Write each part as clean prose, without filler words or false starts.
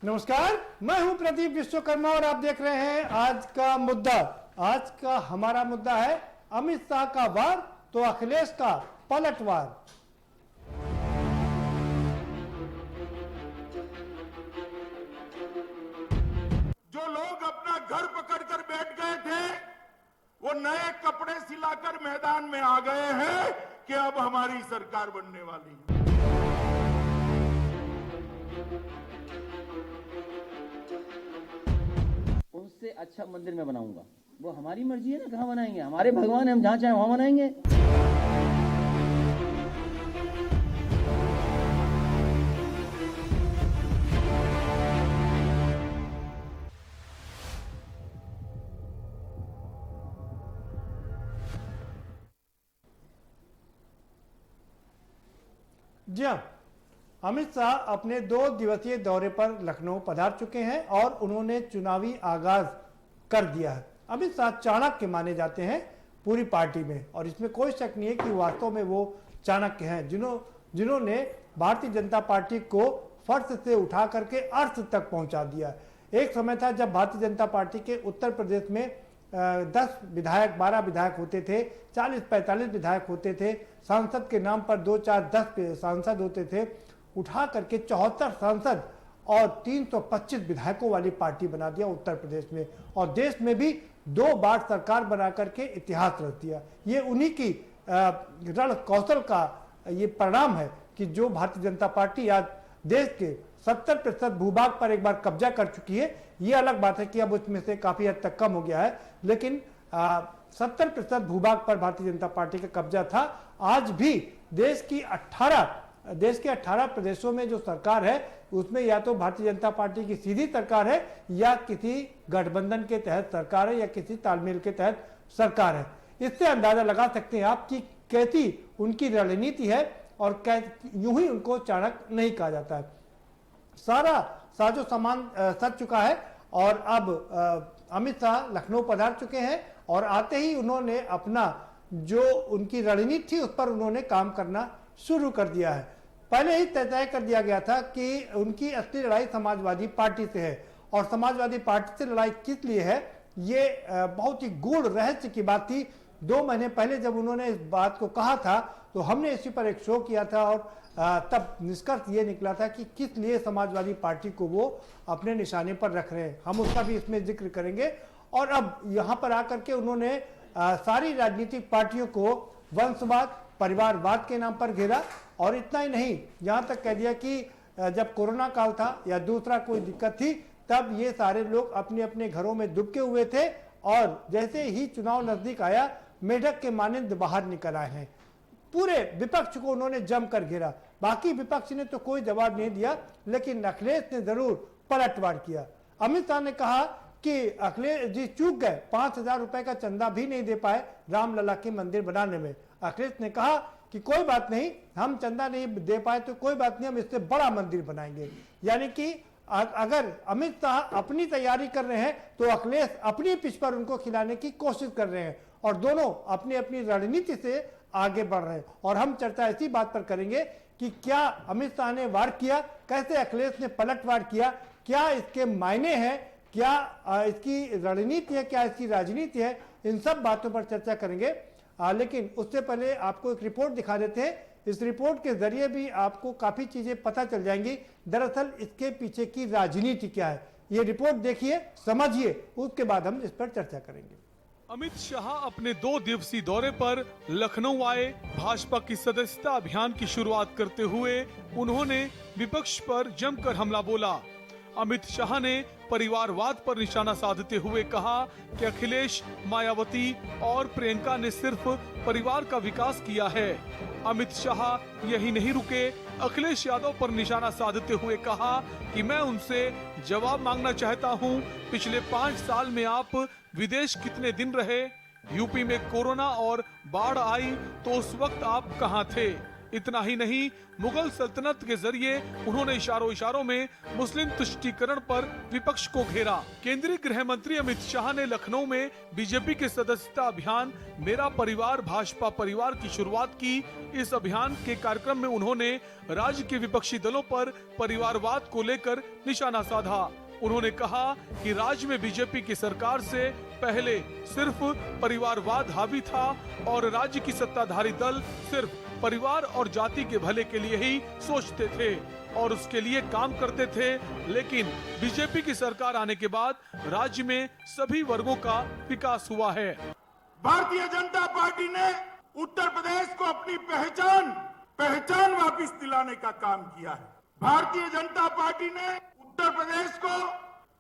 नमस्कार, मैं हूं प्रदीप विश्वकर्मा और आप देख रहे हैं आज का मुद्दा। आज का हमारा मुद्दा है अमित शाह का वार तो अखिलेश का पलटवार। जो लोग अपना घर पकड़कर बैठ गए थे वो नए कपड़े सिलाकर मैदान में आ गए हैं कि अब हमारी सरकार बनने वाली है। उनसे अच्छा मंदिर मैं बनाऊंगा। वो हमारी मर्जी है ना, कहाँ बनाएंगे, हमारे भगवान है, हम जहाँ चाहे वहां बनाएंगे। जी हाँ, अमित शाह अपने 2 दिवसीय दौरे पर लखनऊ पधार चुके हैं और उन्होंने चुनावी आगाज कर दिया है। अमित शाह चाणक्य माने जाते हैं पूरी पार्टी में और इसमें कोई शक नहीं है कि वास्तव में वो चाणक्य हैं, जिन्होंने भारतीय जनता पार्टी को फर्श से उठा करके अर्थ तक पहुंचा दिया। एक समय था जब भारतीय जनता पार्टी के उत्तर प्रदेश में 10 विधायक 12 विधायक होते थे, 40-45 विधायक होते थे, सांसद के नाम पर 2-4-10 सांसद होते थे। उठा करके 74 सांसद और 325 विधायकों वाली पार्टी बना दिया उत्तर प्रदेश में और देश में भी 2 बार सरकार बना करके इतिहास रच दिया। ये उन्हीं की रण कौशल का ये परिणाम है कि जो भारतीय जनता पार्टी आज देश के 70% भूभाग पर एक बार कब्जा कर चुकी है। ये अलग बात है कि अब उसमें से काफी हद तक कम हो गया है, लेकिन 70% भूभाग पर भारतीय जनता पार्टी का कब्जा था। आज भी देश के 18 प्रदेशों में जो सरकार है उसमें या तो भारतीय जनता पार्टी की सीधी सरकार है या किसी गठबंधन के तहत सरकार है या किसी तालमेल के तहत सरकार है। इससे अंदाजा लगा सकते हैं आप कि कैसी उनकी रणनीति है और यूं ही उनको चाणक्य नहीं कहा जाता है। सारा साजो सामान सज चुका है और अब अमित शाह लखनऊ पधार चुके हैं और आते ही उन्होंने अपना जो उनकी रणनीति थी उस पर उन्होंने काम करना शुरू कर दिया है। पहले ही तय कर दिया गया था कि उनकी असली लड़ाई समाजवादी पार्टी से है और समाजवादी पार्टी से लड़ाई किस लिए है, ये बहुत ही गूढ़ रहस्य की बात थी। 2 महीने पहले जब उन्होंने इस बात को कहा था तो हमने इसी पर एक शो किया था और तब निष्कर्ष ये निकला था कि किस लिए समाजवादी पार्टी को वो अपने निशाने पर रख रहे हैं। हम उसका भी इसमें जिक्र करेंगे। और अब यहाँ पर आकर के उन्होंने सारी राजनीतिक पार्टियों को वंशवाद परिवारवाद के नाम पर घेरा और इतना ही नहीं, यहाँ तक कह दिया कि जब कोरोना काल था या दूसरा कोई दिक्कत थी तब ये सारे लोग अपने अपने घरों में दुबके हुए थे और जैसे ही चुनाव नजदीक आया मेढक के मानंद बाहर निकल आए हैं। पूरे विपक्ष को उन्होंने जमकर घेरा। बाकी विपक्ष ने तो कोई जवाब नहीं दिया, लेकिन अखिलेश ने जरूर पलटवार किया। अमित शाह ने कहा कि अखिलेश जी चूक गए, 5,000 रुपए का चंदा भी नहीं दे पाए रामलला के मंदिर बनाने में। अखिलेश ने कहा कि कोई बात नहीं, हम चंदा नहीं दे पाए तो कोई बात नहीं, हम इससे बड़ा मंदिर बनाएंगे। यानी कि अगर अमित शाह अपनी तैयारी कर रहे हैं तो अखिलेश अपनी पिच पर उनको खिलाने की कोशिश कर रहे हैं और दोनों अपनी अपनी रणनीति से आगे बढ़ रहे हैं। और हम चर्चा इसी बात पर करेंगे कि क्या अमित शाह ने वार किया, कैसे अखिलेश ने पलटवार किया, क्या इसके मायने हैं, क्या इसकी रणनीति है, क्या इसकी राजनीति है, इन सब बातों पर चर्चा करेंगे। लेकिन उससे पहले आपको एक रिपोर्ट दिखा देते हैं। इस रिपोर्ट के जरिए भी आपको काफी चीजें पता चल जाएंगी, दरअसल इसके पीछे की राजनीति क्या है। ये रिपोर्ट देखिए, समझिए, उसके बाद हम इस पर चर्चा करेंगे। अमित शाह अपने 2 दिवसीय दौरे पर लखनऊ आए। भाजपा की सदस्यता अभियान की शुरुआत करते हुए उन्होंने विपक्ष पर जमकर हमला बोला। अमित शाह ने परिवारवाद पर निशाना साधते हुए कहा कि अखिलेश, मायावती और प्रियंका ने सिर्फ परिवार का विकास किया है। अमित शाह यही नहीं रुके, अखिलेश यादव पर निशाना साधते हुए कहा कि मैं उनसे जवाब मांगना चाहता हूं, पिछले 5 साल में आप विदेश कितने दिन रहे? यूपी में कोरोना और बाढ़ आई तो उस वक्त आप कहां थे? इतना ही नहीं, मुगल सल्तनत के जरिए उन्होंने इशारों में मुस्लिम तुष्टीकरण पर विपक्ष को घेरा। केंद्रीय गृह मंत्री अमित शाह ने लखनऊ में बीजेपी के सदस्यता अभियान मेरा परिवार भाजपा परिवार की शुरुआत की। इस अभियान के कार्यक्रम में उन्होंने राज्य के विपक्षी दलों पर परिवारवाद को लेकर निशाना साधा। उन्होंने कहा कि राज्य में बीजेपी की सरकार से पहले सिर्फ परिवारवाद हावी था और राज्य की सत्ताधारी दल सिर्फ परिवार और जाति के भले के लिए ही सोचते थे और उसके लिए काम करते थे, लेकिन बीजेपी की सरकार आने के बाद राज्य में सभी वर्गों का विकास हुआ है। भारतीय जनता पार्टी ने उत्तर प्रदेश को अपनी पहचान वापस दिलाने का काम किया है। भारतीय जनता पार्टी ने उत्तर प्रदेश को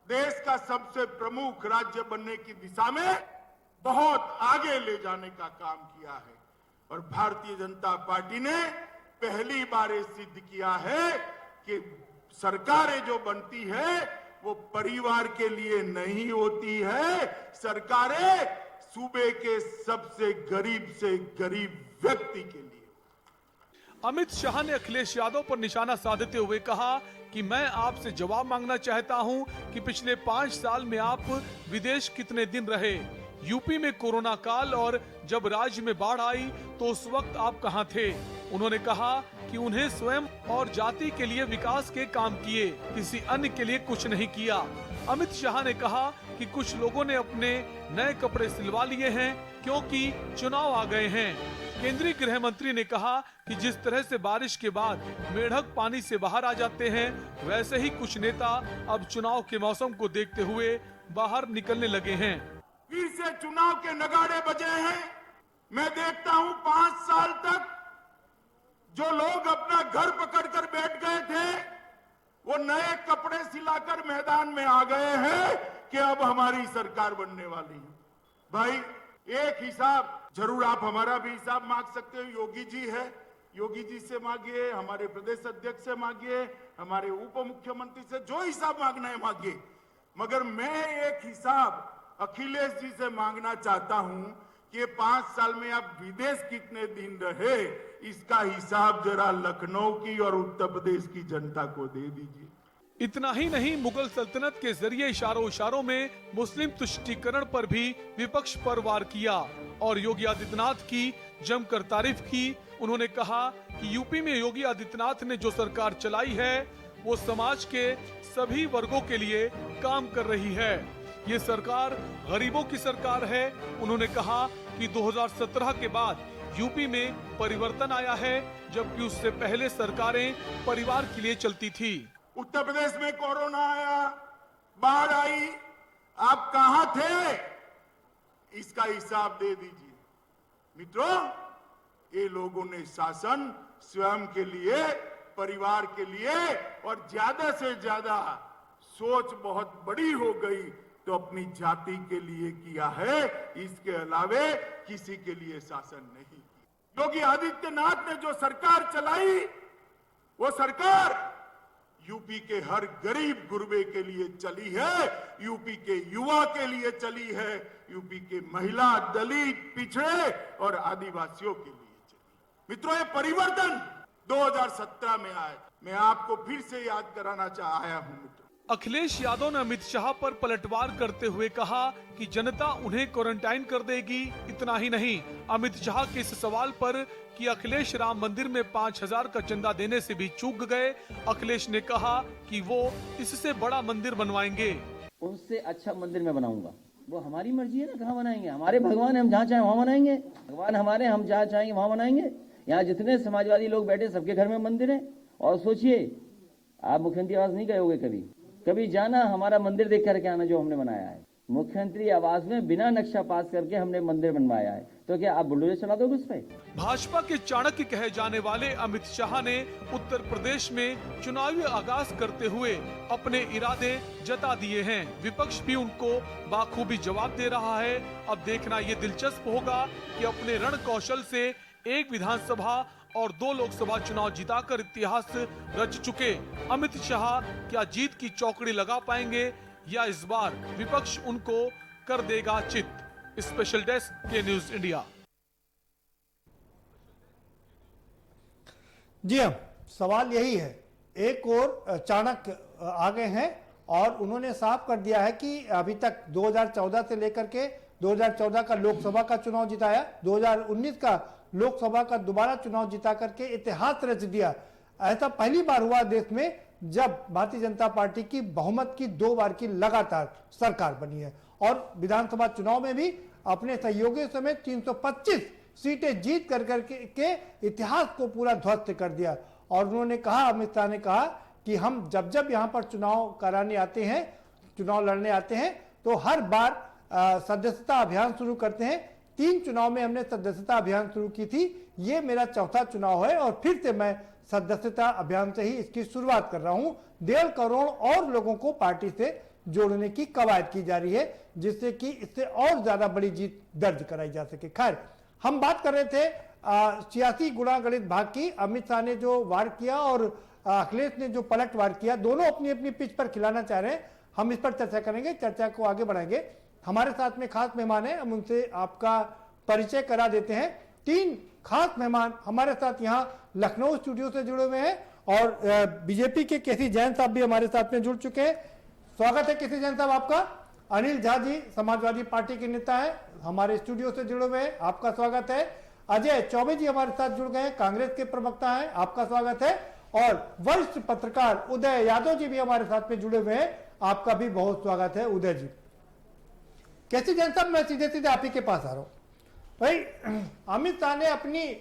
देश का सबसे प्रमुख राज्य बनने की दिशा में बहुत आगे ले जाने का काम किया है और भारतीय जनता पार्टी ने पहली बार सिद्ध किया है कि सरकारें जो बनती है वो परिवार के लिए नहीं होती है, सरकारें सूबे के सबसे गरीब से गरीब व्यक्ति के लिए। अमित शाह ने अखिलेश यादव पर निशाना साधते हुए कहा कि मैं आपसे जवाब मांगना चाहता हूं कि पिछले 5 साल में आप विदेश कितने दिन रहे। यूपी में कोरोना काल और जब राज्य में बाढ़ आई तो उस वक्त आप कहां थे। उन्होंने कहा कि उन्हें स्वयं और जाति के लिए विकास के काम किए, किसी अन्य के लिए कुछ नहीं किया। अमित शाह ने कहा कि कुछ लोगों ने अपने नए कपड़े सिलवा लिए हैं क्योंकि चुनाव आ गए हैं। केंद्रीय गृह मंत्री ने कहा कि जिस तरह से बारिश के बाद मेढक पानी से बाहर आ जाते हैं, वैसे ही कुछ नेता अब चुनाव के मौसम को देखते हुए बाहर निकलने लगे हैं। फिर से चुनाव के नगाड़े बजे हैं। मैं देखता हूं 5 साल तक जो लोग अपना घर पकड़कर बैठ गए थे वो नए कपड़े सिलाकर मैदान में आ गए हैं कि अब हमारी सरकार बनने वाली है। भाई एक हिसाब जरूर आप हमारा भी हिसाब मांग सकते हो। योगी जी है, योगी जी से मांगिए, हमारे प्रदेश अध्यक्ष से मांगिए, हमारे उप मुख्यमंत्री से जो हिसाब मांगना है मांगिए, मगर मैं एक हिसाब अखिलेश जी से मांगना चाहता हूं कि 5 साल में आप विदेश कितने दिन रहे, इसका हिसाब जरा लखनऊ की और उत्तर प्रदेश की जनता को दे दीजिए। इतना ही नहीं, मुगल सल्तनत के जरिए इशारों में मुस्लिम तुष्टीकरण पर भी विपक्ष पर वार किया और योगी आदित्यनाथ की जमकर तारीफ की। उन्होंने कहा कि यूपी में योगी आदित्यनाथ ने जो सरकार चलाई है वो समाज के सभी वर्गों के लिए काम कर रही है। ये सरकार गरीबों की सरकार है। उन्होंने कहा कि 2017 के बाद यूपी में परिवर्तन आया है, जबकि उससे पहले सरकारें परिवार के लिए चलती थी। उत्तर प्रदेश में कोरोना आया, बाढ़ आई, आप कहां थे, इसका हिसाब दे दीजिए। मित्रों, ये लोगों ने शासन स्वयं के लिए, परिवार के लिए और ज्यादा से ज्यादा सोच बहुत बड़ी हो गई तो अपनी जाति के लिए किया है, इसके अलावे किसी के लिए शासन नहीं किया। योगी आदित्यनाथ ने जो सरकार चलाई वो सरकार यूपी के हर गरीब गुरबे के लिए चली है, यूपी के युवा के लिए चली है, यूपी के महिला, दलित, पिछड़े और आदिवासियों के लिए चली। मित्रों, ये परिवर्तन 2017 में आया। मैं आपको फिर से याद कराना आया हूं। मित्रों, अखिलेश यादव ने अमित शाह पर पलटवार करते हुए कहा कि जनता उन्हें क्वारंटाइन कर देगी। इतना ही नहीं, अमित शाह के इस सवाल पर कि अखिलेश राम मंदिर में 5000 का चंदा देने से भी चूक गए, अखिलेश ने कहा कि वो इससे बड़ा मंदिर बनवाएंगे। उनसे अच्छा मंदिर मैं बनाऊंगा। वो हमारी मर्जी है ना, कहाँ बनाएंगे। हमारे भगवान है, हम जहाँ चाहें वहाँ बनाएंगे। भगवान हमारे, हम जहाँ चाहेंगे वहाँ बनाएंगे। यहाँ जितने समाजवादी लोग बैठे सबके घर में मंदिर है। और सोचिए, आप मुख्यमंत्री आवास नहीं गए होगे कभी जाना, हमारा मंदिर देख करके आना जो हमने बनाया है। मुख्यमंत्री आवास में बिना नक्शा पास करके हमने मंदिर बनवाया है, तो क्या आप बुलडोजर चला दोगे उस पे? भाजपा के चाणक्य कहे जाने वाले अमित शाह ने उत्तर प्रदेश में चुनावी आगाज करते हुए अपने इरादे जता दिए हैं। विपक्ष भी उनको बाखूबी जवाब दे रहा है। अब देखना ये दिलचस्प होगा कि अपने रण कौशल से एक विधानसभा और 2 लोकसभा चुनाव जिताकर इतिहास रच चुके अमित शाह क्या जीत की चौकड़ी लगा पाएंगे या इस बार विपक्ष उनको कर देगा चित। स्पेशल डेस्क के न्यूज इंडिया। जी हाँ, सवाल यही है। एक और चाणक्य आ गए हैं और उन्होंने साफ कर दिया है कि अभी तक 2014 से लेकर के 2014 का लोकसभा का चुनाव जिताया, 2019 का लोकसभा का दोबारा चुनाव जिता करके इतिहास रच दिया। ऐसा पहली बार हुआ देश में जब भारतीय जनता पार्टी की बहुमत की 2 बार की लगातार सरकार बनी है और विधानसभा चुनाव में भी अपने सहयोगियों समेत 325 सीटें जीत कर के इतिहास को पूरा ध्वस्त कर दिया। और उन्होंने कहा, अमित शाह ने कहा कि हम जब जब यहाँ पर चुनाव कराने आते हैं, चुनाव लड़ने आते हैं, तो हर बार सदस्यता अभियान शुरू करते हैं। 3 चुनाव में हमने सदस्यता अभियान शुरू की थी, ये मेरा चौथा चुनाव है और फिर से मैं सदस्यता अभियान से ही इसकी शुरुआत कर रहा हूं। 1.5 करोड़ और लोगों को पार्टी से जोड़ने की कवायद की जा रही है, जिससे कि इससे और ज्यादा बड़ी जीत दर्ज कराई जा सके। खैर, हम बात कर रहे थे सियासी गुणागणित भाग की। अमित शाह ने जो वार किया और अखिलेश ने जो पलट वार किया, दोनों अपनी अपनी पिच पर खिलाना चाह रहे हैं। हम इस पर चर्चा करेंगे, चर्चा को आगे बढ़ाएंगे। हमारे साथ में खास मेहमान है, हम उनसे आपका परिचय करा देते हैं। 3 खास मेहमान हमारे साथ यहाँ लखनऊ स्टूडियो से जुड़े हुए हैं और बीजेपी के केसी जैन साहब भी हमारे साथ में जुड़ चुके हैं। स्वागत है केसी जैन साहब आपका। अनिल झा जी समाजवादी पार्टी के नेता है, हमारे स्टूडियो से जुड़े हुए हैं, आपका स्वागत है। अजय चौबे जी हमारे साथ जुड़ गए हैं, कांग्रेस के प्रवक्ता हैं, आपका स्वागत है। और वरिष्ठ पत्रकार उदय यादव जी भी हमारे साथ में जुड़े हुए हैं, आपका भी बहुत स्वागत है उदय जी। केसी जैन साहब, मैं सीधे सीधे आप ही के पास आ रहा हूं। भाई, अमित शाह ने अपनी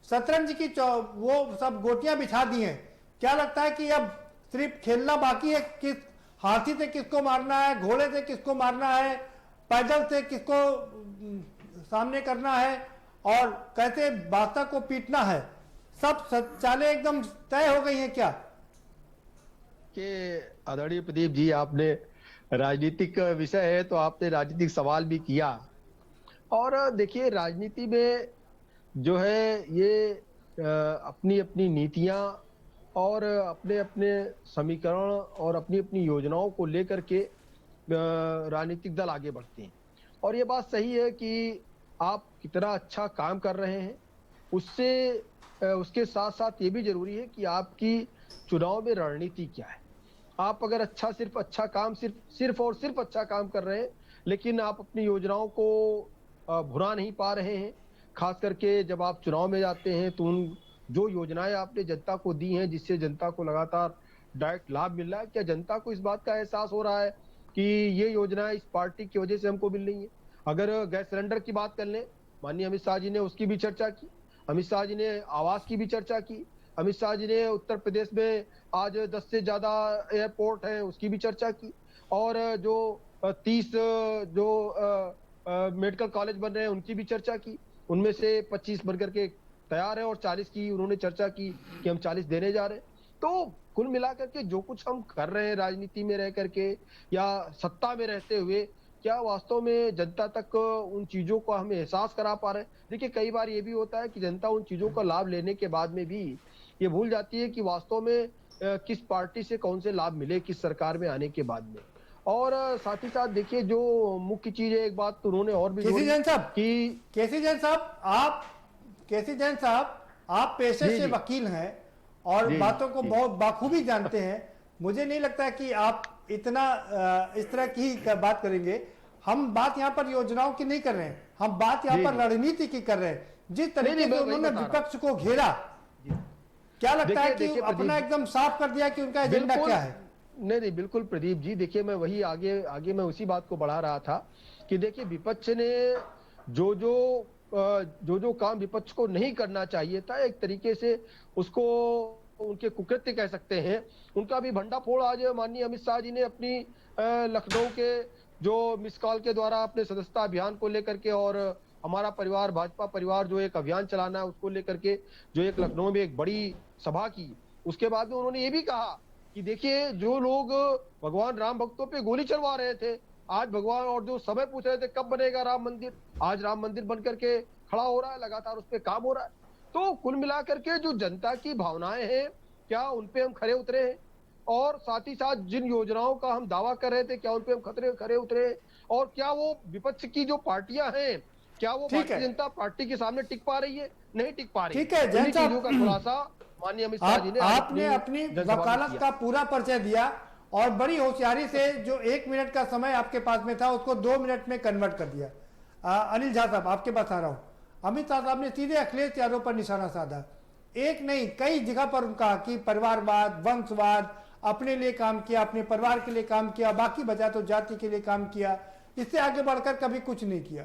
शतरंज की वो सब गोटियां बिछा दी हैं। क्या लगता है कि अब सिर्फ खेलना बाकी है? किस हाथी से किसको मारना है, घोड़े से किसको मारना है, पैदल से किसको सामने करना है और कैसे बादशाह को पीटना है, सब चालें एकदम तय हो गई हैं क्या? कि आदरणीय प्रदीप जी, आपने राजनीतिक विषय है तो आपने राजनीतिक सवाल भी किया। और देखिए, राजनीति में जो है ये अपनी अपनी नीतियां और अपने अपने समीकरण और अपनी अपनी योजनाओं को लेकर के राजनीतिक दल आगे बढ़ते हैं। और ये बात सही है कि आप कितना अच्छा काम कर रहे हैं, उसके साथ साथ ये भी जरूरी है कि आपकी चुनाव में रणनीति क्या है। आप अगर सिर्फ अच्छा काम सिर्फ अच्छा काम कर रहे हैं, लेकिन आप अपनी योजनाओं को भुना नहीं पा रहे हैं, खास करके जब आप चुनाव में जाते हैं तो उन जो योजनाएं आपने जनता को दी हैं, जिससे जनता को लगातार डायरेक्ट लाभ मिल रहा है, क्या जनता को इस बात का एहसास हो रहा है कि ये योजनाएं इस पार्टी की वजह से हमको मिल रही है? अगर गैस सिलेंडर की बात कर लें, माननीय अमित शाह जी ने उसकी भी चर्चा की, अमित शाह जी ने आवास की भी चर्चा की, अमित शाह जी ने उत्तर प्रदेश में आज 10 से ज्यादा एयरपोर्ट हैं उसकी भी चर्चा की, और जो 30 जो मेडिकल कॉलेज बन रहे हैं उनकी भी चर्चा की। उनमें से 25 बनकर के तैयार है और 40 की उन्होंने चर्चा की कि हम 40 देने जा रहे हैं। तो कुल मिलाकर के जो कुछ हम कर रहे हैं राजनीति में रह करके या सत्ता में रहते हुए, क्या वास्तव में जनता तक उन चीजों को हमें एहसास करा पा रहे हैं? देखिए, कई बार ये भी होता है कि जनता उन चीजों का लाभ लेने के बाद में भी ये भूल जाती है कि वास्तव में किस पार्टी से कौन से लाभ मिले, किस सरकार में आने के बाद में। और साथ ही साथ देखिए, जो मुख्य चीज है, एक बात तो उन्होंने और भी केसी जैन साहब, कि केसी जैन साहब आप पेशे से वकील हैं और बातों को बहुत बाखूबी जानते हैं। मुझे नहीं लगता कि आप इतना इस तरह की बात करेंगे। हम बात यहाँ पर योजनाओं की नहीं कर रहे हैं, हम बात यहाँ पर रणनीति की कर रहे हैं। जिस तरीके से उन्होंने विपक्ष को घेरा, क्या लगता है कि अपना एकदम साफ कर दिया कि उनका एजेंडा क्या है? नहीं, बिल्कुल प्रदीप जी, देखिए मैं वही आगे मैं उसी बात को बढ़ा रहा था कि देखिए, विपक्ष ने जो काम विपक्ष को नहीं करना चाहिए था, एक तरीके से उसको उनके कुकृत्य कह सकते हैं, उनका भी भंडाफोड़ आज माननीय अमित शाह जी ने अपनी लखनऊ के जो मिस कॉल के द्वारा अपने सदस्यता अभियान को लेकर के और हमारा परिवार भाजपा परिवार जो एक अभियान चलाना है उसको लेकर के जो एक लखनऊ में एक बड़ी सभा की, उसके बाद में उन्होंने ये भी कहा कि देखिए, जो लोग भगवान राम भक्तों पे गोली चलवा रहे थे, आज भगवान और जो समय पूछ रहे थे कब बनेगा राम मंदिर, आज राम मंदिर बनकर के खड़ा हो रहा है, लगातार उस पर काम हो रहा है। तो कुल मिलाकर के जो जनता की भावनाएं हैं, क्या उन पे हम खरे उतरे हैं? और साथ ही साथ जिन योजनाओं का हम दावा कर रहे थे, क्या उन पे हम खरे उतरे हैं? और क्या वो विपक्ष की जो पार्टियां हैं, क्या वो भारतीय जनता पार्टी के सामने टिक पा रही है? नहीं टिक पा रही। ठीक है जैन साहब, का खुलासा माननीय अमित शाह जी ने आपने अपनी वकालत का पूरा परिचय दिया और बड़ी होशियारी से जो 1 मिनट का समय आपके पास में था उसको 2 मिनट में कन्वर्ट कर दिया। अनिल झा साहब, आपके पास आ रहा हूं। अमित शाह साहब ने सीधे अखिलेश यादव पर निशाना साधा। एक नहीं कई जगह पर उनका कि परिवारवाद, वंशवाद, अपने लिए काम किया, अपने परिवार के लिए काम किया, बाकी बचा तो जाति के लिए काम किया, इससे आगे बढ़कर कभी कुछ नहीं किया।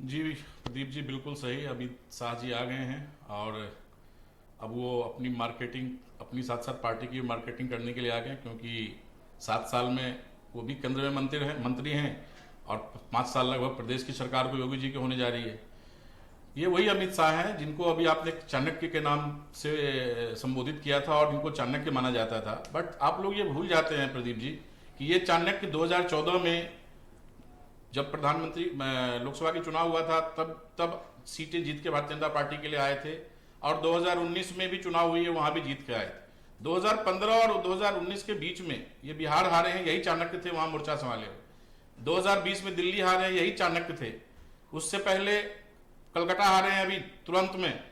जी प्रदीप जी, बिल्कुल सही। अभी शाह जी आ गए हैं और अब वो अपनी मार्केटिंग, अपनी साथ साथ पार्टी की मार्केटिंग करने के लिए आ गए, क्योंकि 7 साल में वो भी केंद्र में मंत्री हैं और 5 साल लगभग प्रदेश की सरकार को योगी जी के होने जा रही है। ये वही अमित शाह हैं जिनको अभी आपने चाणक्य के नाम से संबोधित किया था और जिनको चाणक्य माना जाता था। बट आप लोग ये भूल जाते हैं प्रदीप जी कि ये चाणक्य 2014 में जब प्रधानमंत्री लोकसभा के चुनाव हुआ था तब सीटें जीत के भारतीय जनता पार्टी के लिए आए थे और 2019 में भी चुनाव हुई है, वहां भी जीत के आए थे। 2015 और 2019 के बीच में ये बिहार हारे हैं, यही चाणक्य थे, वहां मोर्चा संभाले। 2020 में दिल्ली हारे हैं, यही चाणक्य थे। उससे पहले कलकत्ता हारे हैं अभी तुरंत में।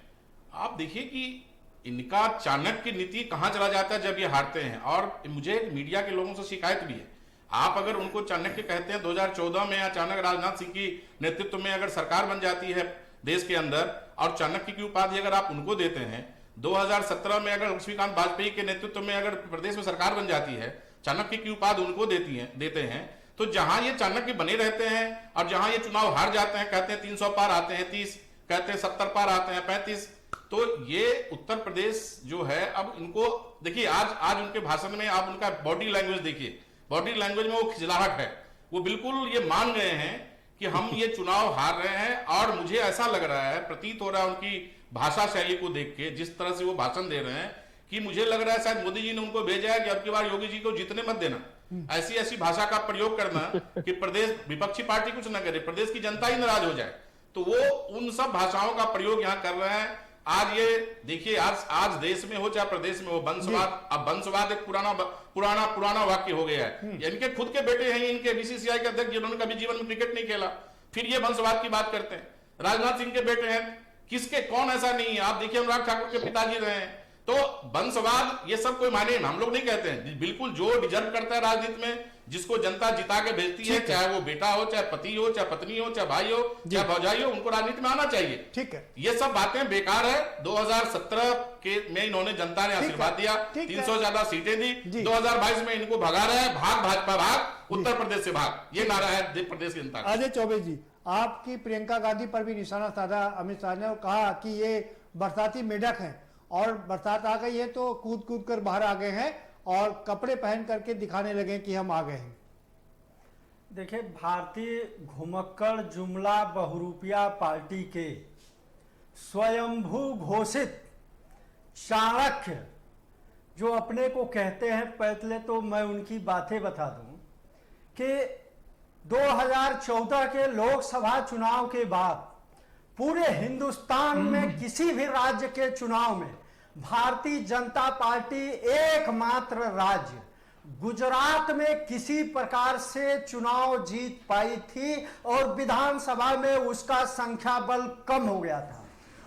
आप देखिए कि इनका चाणक्य नीति कहां चला जाता है जब ये हारते हैं। और मुझे मीडिया के लोगों से शिकायत भी है, आप अगर उनको चाणक्य कहते हैं 2014 में अचानक राजनाथ सिंह की नेतृत्व में अगर सरकार बन जाती है देश के अंदर और चाणक्य की उपाधि अगर आप उनको देते हैं, 2017 में अगर लक्ष्मीकांत वाजपेयी के नेतृत्व में अगर प्रदेश में सरकार बन जाती है, चाणक्य की उपाधि उनको देते हैं, तो जहां ये चाणक्य बने रहते हैं और जहां ये चुनाव हार जाते हैं, कहते हैं 300 पार आते हैं, 30 कहते हैं 70 पार आते हैं, 35, तो ये उत्तर प्रदेश जो है अब इनको देखिए, आज उनके भाषण में आप उनका बॉडी लैंग्वेज देखिए, बॉडी लैंग्वेज में वो खिजलाहट है, वो बिल्कुल ये मान गए हैं कि हम ये चुनाव हार रहे हैं। और मुझे ऐसा लग रहा है, प्रतीत हो रहा है उनकी भाषा शैली को देख के, जिस तरह से वो भाषण दे रहे हैं, कि मुझे लग रहा है शायद मोदी जी ने उनको भेजा है कि अब की बार योगी जी को जीतने मत देना, ऐसी भाषा का प्रयोग करना कि प्रदेश विपक्षी पार्टी कुछ न करे, प्रदेश की जनता ही नाराज हो जाए। तो वो उन सब भाषाओं का प्रयोग यहाँ कर रहे हैं। आज ये देखिए, आज देश में हो चाहे प्रदेश में हो, वंशवाद, अब वंशवाद एक पुराना वाक्य हो गया है। इनके खुद के बेटे हैं, इनके बीसीसीआई के अध्यक्ष, जिन्होंने कभी जीवन में क्रिकेट नहीं खेला, फिर ये वंशवाद की बात करते हैं। राजनाथ सिंह के बेटे हैं, किसके कौन ऐसा नहीं है, आप देखिए अनुराग ठाकुर के पिताजी रहे हैं। तो वंशवाद ये सब कोई माने, हम लोग नहीं कहते हैं, बिल्कुल जो डिजर्व करता है राजनीति में, जिसको जनता जिता के भेजती है, चाहे वो बेटा हो, चाहे पति हो, चाहे पत्नी हो, चाहे भाई हो, चाहे भौजाई हो, उनको राजनीति में आना चाहिए। ठीक है, ये सब बातें बेकार है। 2017 के में इन्होंने जनता ने आशीर्वाद दिया, 300 ज्यादा सीटें दी, 2022 में इनको भगा रहे हैं, भाग भाजपा भाग, उत्तर प्रदेश से भाग, ये नारा है प्रदेश की जनता का। अजय चौबे जी, आपकी प्रियंका गांधी पर भी निशाना साधा अमित शाह ने और कहा कि ये बरसाती मेढक हैं और बरसात आ गई है तो कूद कर बाहर आ गए हैं और कपड़े पहन करके दिखाने लगे कि हम आ गए हैं। देखिए, भारतीय घुमक्कड़ जुमला बहुरूपिया पार्टी के स्वयंभू घोषित चाणक्य जो अपने को कहते हैं, पहले तो मैं उनकी बातें बता दूं कि 2014 के लोकसभा चुनाव के बाद पूरे हिंदुस्तान में किसी भी राज्य के चुनाव में भारतीय जनता पार्टी एकमात्र राज्य गुजरात में किसी प्रकार से चुनाव जीत पाई थी और विधानसभा में उसका संख्या बल कम हो गया था।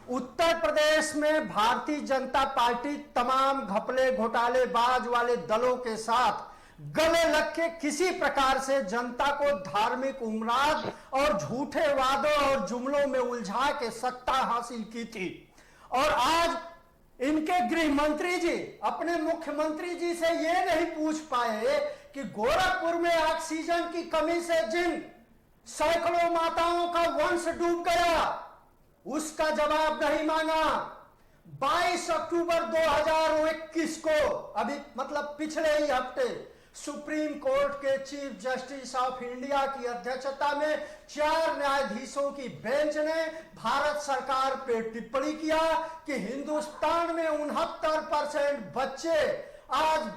उत्तर प्रदेश में भारतीय जनता पार्टी तमाम घपले घोटालेबाज वाले दलों के साथ गले लग के किसी प्रकार से जनता को धार्मिक उम्राद और झूठे वादों और जुमलों में उलझा के सत्ता हासिल की थी। और आज इनके गृह मंत्री जी अपने मुख्यमंत्री जी से ये नहीं पूछ पाए कि गोरखपुर में ऑक्सीजन की कमी से जिन सैकड़ों माताओं का वंश डूब गया, उसका जवाब नहीं मांगा। 22 अक्टूबर 2021 को, अभी मतलब पिछले ही हफ्ते, सुप्रीम कोर्ट के चीफ जस्टिस ऑफ इंडिया की अध्यक्षता में 4 न्यायाधीशों की बेंच ने भारत सरकार पे टिप्पणी किया कि हिंदुस्तान में 69% बच्चे आज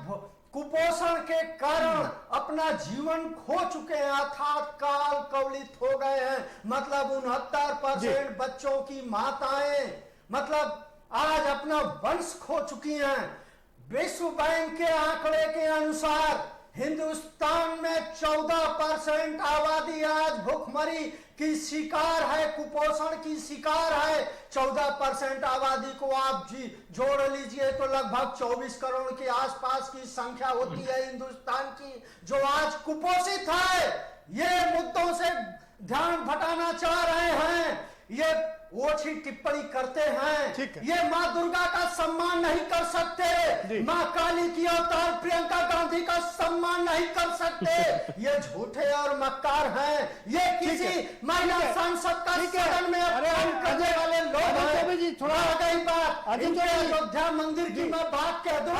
कुपोषण के कारण अपना जीवन खो चुके हैं, अर्थात काल कवलित हो गए हैं। मतलब 69% बच्चों की माताएं मतलब आज अपना वंश खो चुकी हैं। विश्व बैंक के आंकड़े के अनुसार हिंदुस्तान में 14% आबादी आज भूखमरी की शिकार है, कुपोषण की शिकार है। 14% आबादी को आप जी जोड़ लीजिए तो लगभग 24 करोड़ के आसपास की संख्या होती है हिंदुस्तान की, जो आज कुपोषित है। ये मुद्दों से ध्यान भटाना चाह रहे हैं, ये ओछी टिप्पणी करते हैं, ये मां दुर्गा का सम्मान नहीं कर सकते, मां काली की अवतार प्रियंका गांधी का सम्मान नहीं कर सकते। ये झूठे और मक्कार हैं, ये किसी महिला सांसद का सदन में अपमान करने वाले लोग हैं। थोड़ा गई बात, इनके अयोध्या मंदिर की मैं बात कह दूं,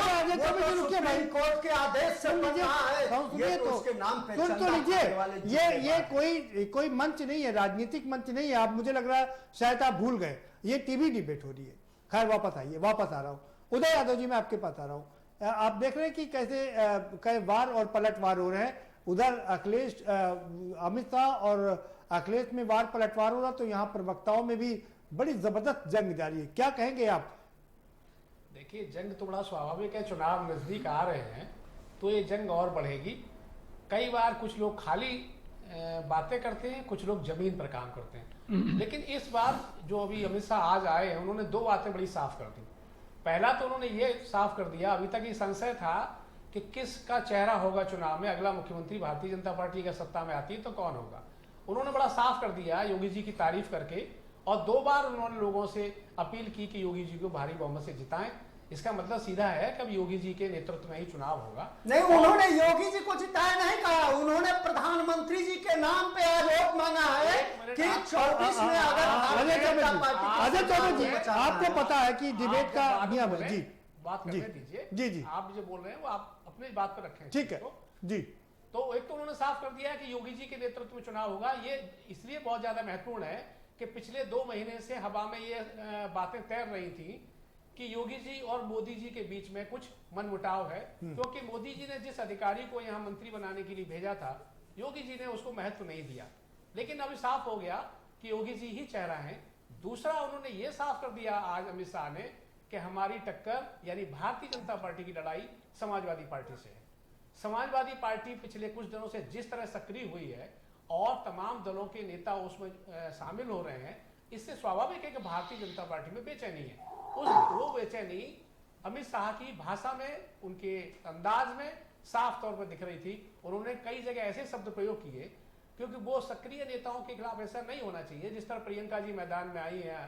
सुप्रीम कोर्ट के आदेश से बना है, ये तो उसके नाम पे तो लीजिए, ये कोई मंच नहीं है, राजनीतिक मंच नहीं है। आप, मुझे लग रहा है शायद आप भूल गए, ये टीवी डिबेट हो रही है। खैर वापस आइए, वापस आ रहा हूं उदय यादव जी, मैं आपके पास आ रहा हूं। आप देख रहे हैं कि कैसे कई वार और पलटवार हो रहे हैं। उधर अखिलेश, अमित शाह और अखिलेश में वार पलटवार हो रहा, तो यहाँ प्रवक्ताओं में भी बड़ी जबरदस्त जंग जारी है। क्या कहेंगे आप? देखिए, जंग तो बड़ा स्वाभाविक है, चुनाव नजदीक आ रहे हैं तो ये जंग और बढ़ेगी। कई बार कुछ लोग खाली बातें करते हैं, कुछ लोग जमीन पर काम करते हैं। लेकिन इस बार जो अभी अमित शाह आज आए हैं, उन्होंने दो बातें बड़ी साफ कर दी। पहला तो उन्होंने ये साफ कर दिया, अभी तक ये संशय था कि किसका चेहरा होगा चुनाव में, अगला मुख्यमंत्री भारतीय जनता पार्टी का सत्ता में आती है तो कौन होगा। उन्होंने बड़ा साफ कर दिया योगी जी की तारीफ करके, और 2 बार उन्होंने लोगों से अपील की कि योगी जी को भारी बहुमत से जिताएं। इसका मतलब सीधा है कि अब योगी जी के नेतृत्व में ही चुनाव होगा। नहीं, उन्होंने योगी जी को जिताया नहीं कहा, उन्होंने प्रधानमंत्री जी के नाम पे आरोप मांगा है कि 24 में अगर अजय चौबे जी, आपको पता है कि डिबेट का नियम है। जी, बात करने दीजिए। जी, आप जो बोल रहे हैं वो आप अपनी बात पर रखें। ठीक है जी। तो एक तो उन्होंने साफ कर दिया कि योगी जी के नेतृत्व में चुनाव होगा। ये इसलिए बहुत ज्यादा महत्वपूर्ण है कि पिछले 2 महीने से हवा में ये बातें तैर रही थी कि योगी जी और मोदी जी के बीच में कुछ मनमुटाव है, क्योंकि मोदी जी ने जिस अधिकारी को यहाँ मंत्री बनाने के लिए भेजा था, योगी जी ने उसको महत्व नहीं दिया। लेकिन अभी साफ हो गया कि योगी जी ही चेहरा है। दूसरा, उन्होंने ये साफ कर दिया आज अमित शाह ने कि हमारी टक्कर यानी भारतीय जनता पार्टी की लड़ाई समाजवादी पार्टी से है। समाजवादी पार्टी पिछले कुछ दिनों से जिस तरह सक्रिय हुई है और तमाम दलों के नेता उसमें शामिल हो रहे हैं, इससे स्वाभाविक है कि भारतीय जनता पार्टी में बेचैनी है। वो बेचैनी अमित शाह की भाषा में, उनके अंदाज में साफ तौर पर दिख रही थी। उन्होंने कई जगह ऐसे शब्द प्रयोग किए, क्योंकि वो सक्रिय नेताओं के खिलाफ ऐसा नहीं होना चाहिए। जिस तरह प्रियंका जी मैदान में आई हैं,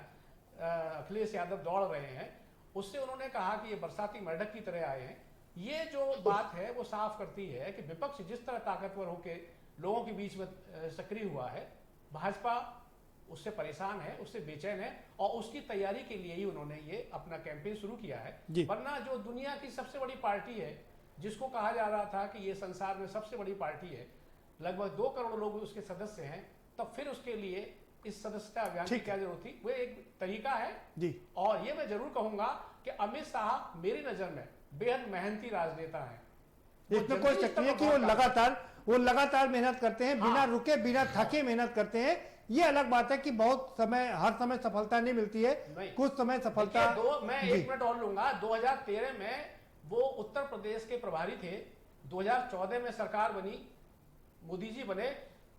अखिलेश यादव दौड़ रहे हैं, उससे उन्होंने कहा कि ये बरसाती मेंढक की तरह आए हैं। ये जो बात है वो साफ करती है कि विपक्ष जिस तरह ताकतवर होकर लोगों के बीच में सक्रिय हुआ है, भाजपा उससे परेशान है, उससे बेचैन है, और उसकी तैयारी के लिए ही उन्होंने ये अपना कैंपेन शुरू किया है। वरना जो दुनिया की सबसे बड़ी पार्टी है, जिसको कहा जा रहा था कि ये संसार में सबसे बड़ी पार्टी है, लगभग 2 करोड़ लोग उसके सदस्य हैं, तब फिर उसके लिए इस सदस्यता अभियान की क्या जरूरत थी? वो एक तरीका है जी। और ये मैं जरूर कहूंगा कि अमित शाह मेरी नजर में बेहद मेहनती राजनेता है। इसमें कोई शक नहीं है कि वो लगातार मेहनत करते हैं, बिना रुके बिना थके मेहनत करते हैं। ये अलग बात है कि बहुत समय, हर समय सफलता नहीं मिलती है, कुछ समय सफलता। मैं 1 मिनट और लूंगा। 2013 में वो उत्तर प्रदेश के प्रभारी थे, 2014 में सरकार बनी, मोदी जी बने,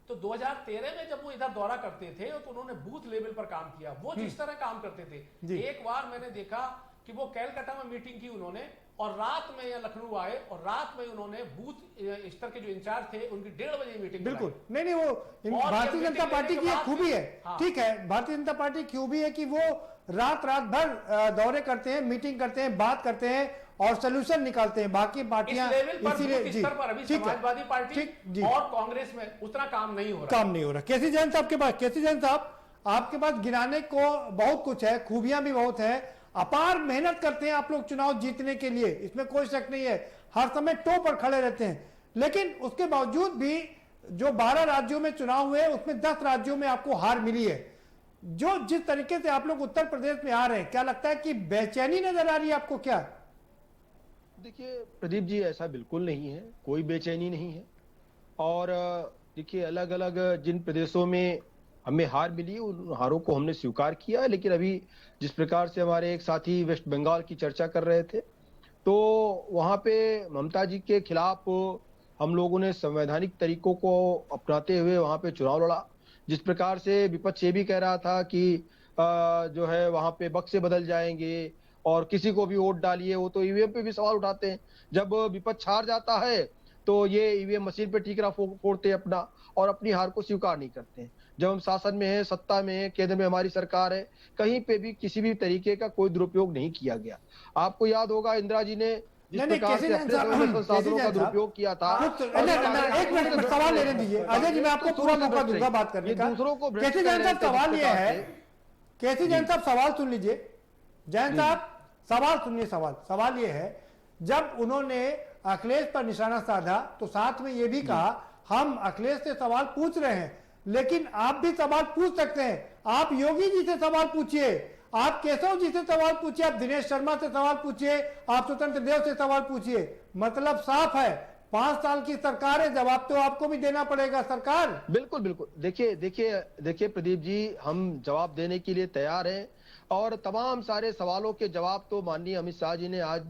तो 2013 में जब वो इधर दौरा करते थे तो उन्होंने बूथ लेवल पर काम किया। वो जिस तरह काम करते थे, एक बार मैंने देखा कि वो कैलकाटा में मीटिंग की उन्होंने, और रात में यहाँ लखनऊ आए और रात में उन्होंने बूथ स्तर के जो इंचार्ज थे उनकी 1:30 बजे मीटिंग। बिल्कुल नहीं, वो भारतीय जनता पार्टी की खूबी है। ठीक है, भारतीय जनता पार्टी की खूबी है कि वो रात भर दौरे करते हैं, मीटिंग करते हैं, बात करते हैं और सोल्यूशन निकालते हैं। बाकी पार्टियां इसीलिए समाजवादी पार्टी और कांग्रेस में उतना काम नहीं हो रहा। केसी जैन साहब के पास, केसी जैन साहब आपके पास गिनाने को बहुत कुछ है, खूबियां भी बहुत है, अपार मेहनत करते हैं आप लोग चुनाव जीतने के लिए, इसमें कोई शक नहीं है, हर समय टॉप पर खड़े रहते हैं। लेकिन उसके बावजूद भी जो 12 राज्यों में चुनाव हुए उसमें 10 राज्यों में आपको हार मिली है। जो जिस तरीके से आप लोग उत्तर प्रदेश में आ रहे हैं, क्या लगता है कि बेचैनी नजर आ रही है आपको? क्या देखिए प्रदीप जी, ऐसा बिल्कुल नहीं है, कोई बेचैनी नहीं है। और देखिए अलग अलग जिन प्रदेशों में हमें हार मिली, उन हारों को हमने स्वीकार किया। लेकिन अभी जिस प्रकार से हमारे एक साथी वेस्ट बंगाल की चर्चा कर रहे थे, तो वहां पे ममता जी के खिलाफ हम लोगों ने संवैधानिक तरीकों को अपनाते हुए वहां पे चुनाव लड़ा। जिस प्रकार से विपक्ष ये भी कह रहा था कि जो है वहां पे बक्से बदल जाएंगे और किसी को भी वोट डालिए, वो तो ईवीएम पे भी सवाल उठाते हैं। जब विपक्ष हार जाता है तो ये ईवीएम मशीन पे ठीकरा फोड़ते हैं अपना और अपनी हार को स्वीकार नहीं करते हैं। जब हम शासन में है, सत्ता में है, केंद्र में हमारी सरकार है, कहीं पे भी किसी भी तरीके का कोई दुरुपयोग नहीं किया गया। आपको याद होगा इंदिरा जी ने जिस प्रकार से अपने संसाधनों का दुरुपयोग किया था। एक मिनट सवाल लेने दीजिए अजय जी, मैं आपको पूरा मौका दूंगा बात करने का। दूसरों को कैसे जैन साहब सवाल ये है, कैसे जैन साहब सवाल सुन लीजिए। जैन साहब सवाल सुनिए, सवाल ये है, जब उन्होंने अखिलेश पर निशाना साधा तो साथ में ये भी कहा हम अखिलेश से सवाल पूछ रहे हैं, लेकिन आप भी सवाल पूछ सकते हैं। आप योगी जी से सवाल पूछिए, आप केशव जी से सवाल पूछिए, आप दिनेश शर्मा से सवाल पूछिए, आप स्वतंत्र देव से सवाल पूछिए। मतलब साफ है, 5 साल की सरकार है, जवाब तो आपको भी देना पड़ेगा सरकार। बिल्कुल बिल्कुल। देखिए प्रदीप जी, हम जवाब देने के लिए तैयार हैं और तमाम सारे सवालों के जवाब तो माननीय अमित शाह जी ने आज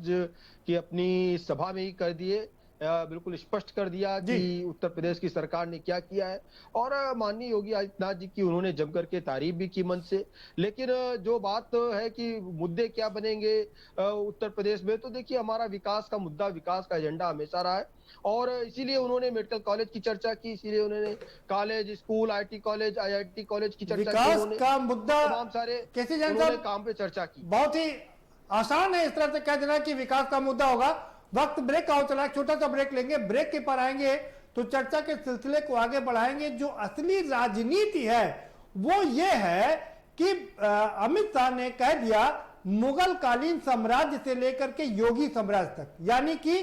की अपनी सभा में ही कर दिए। बिल्कुल स्पष्ट कर दिया कि उत्तर प्रदेश की सरकार ने क्या किया है और माननीय योगी आदित्यनाथ जी की उन्होंने जमकर के तारीफ भी की मन से। लेकिन जो बात है कि मुद्दे क्या बनेंगे उत्तर प्रदेश में, तो देखिए हमारा विकास का मुद्दा, विकास का एजेंडा हमेशा रहा है और इसीलिए उन्होंने मेडिकल कॉलेज की चर्चा की, इसीलिए उन्होंने college, school, IT college, IIT college की चर्चा की। विकास का मुद्दा तमाम सारे कैसे जानते हैं, काम पे चर्चा की। बहुत ही आसान है इस तरह से कह देना कि विकास का मुद्दा होगा। वक्त ब्रेक का हो चला, छोटा सा ब्रेक लेंगे, ब्रेक के पर आएंगे तो चर्चा के सिलसिले को आगे बढ़ाएंगे। जो असली राजनीति है वो ये है कि अमित शाह ने कह दिया मुगल कालीन साम्राज्य से लेकर के योगी साम्राज्य तक, यानी कि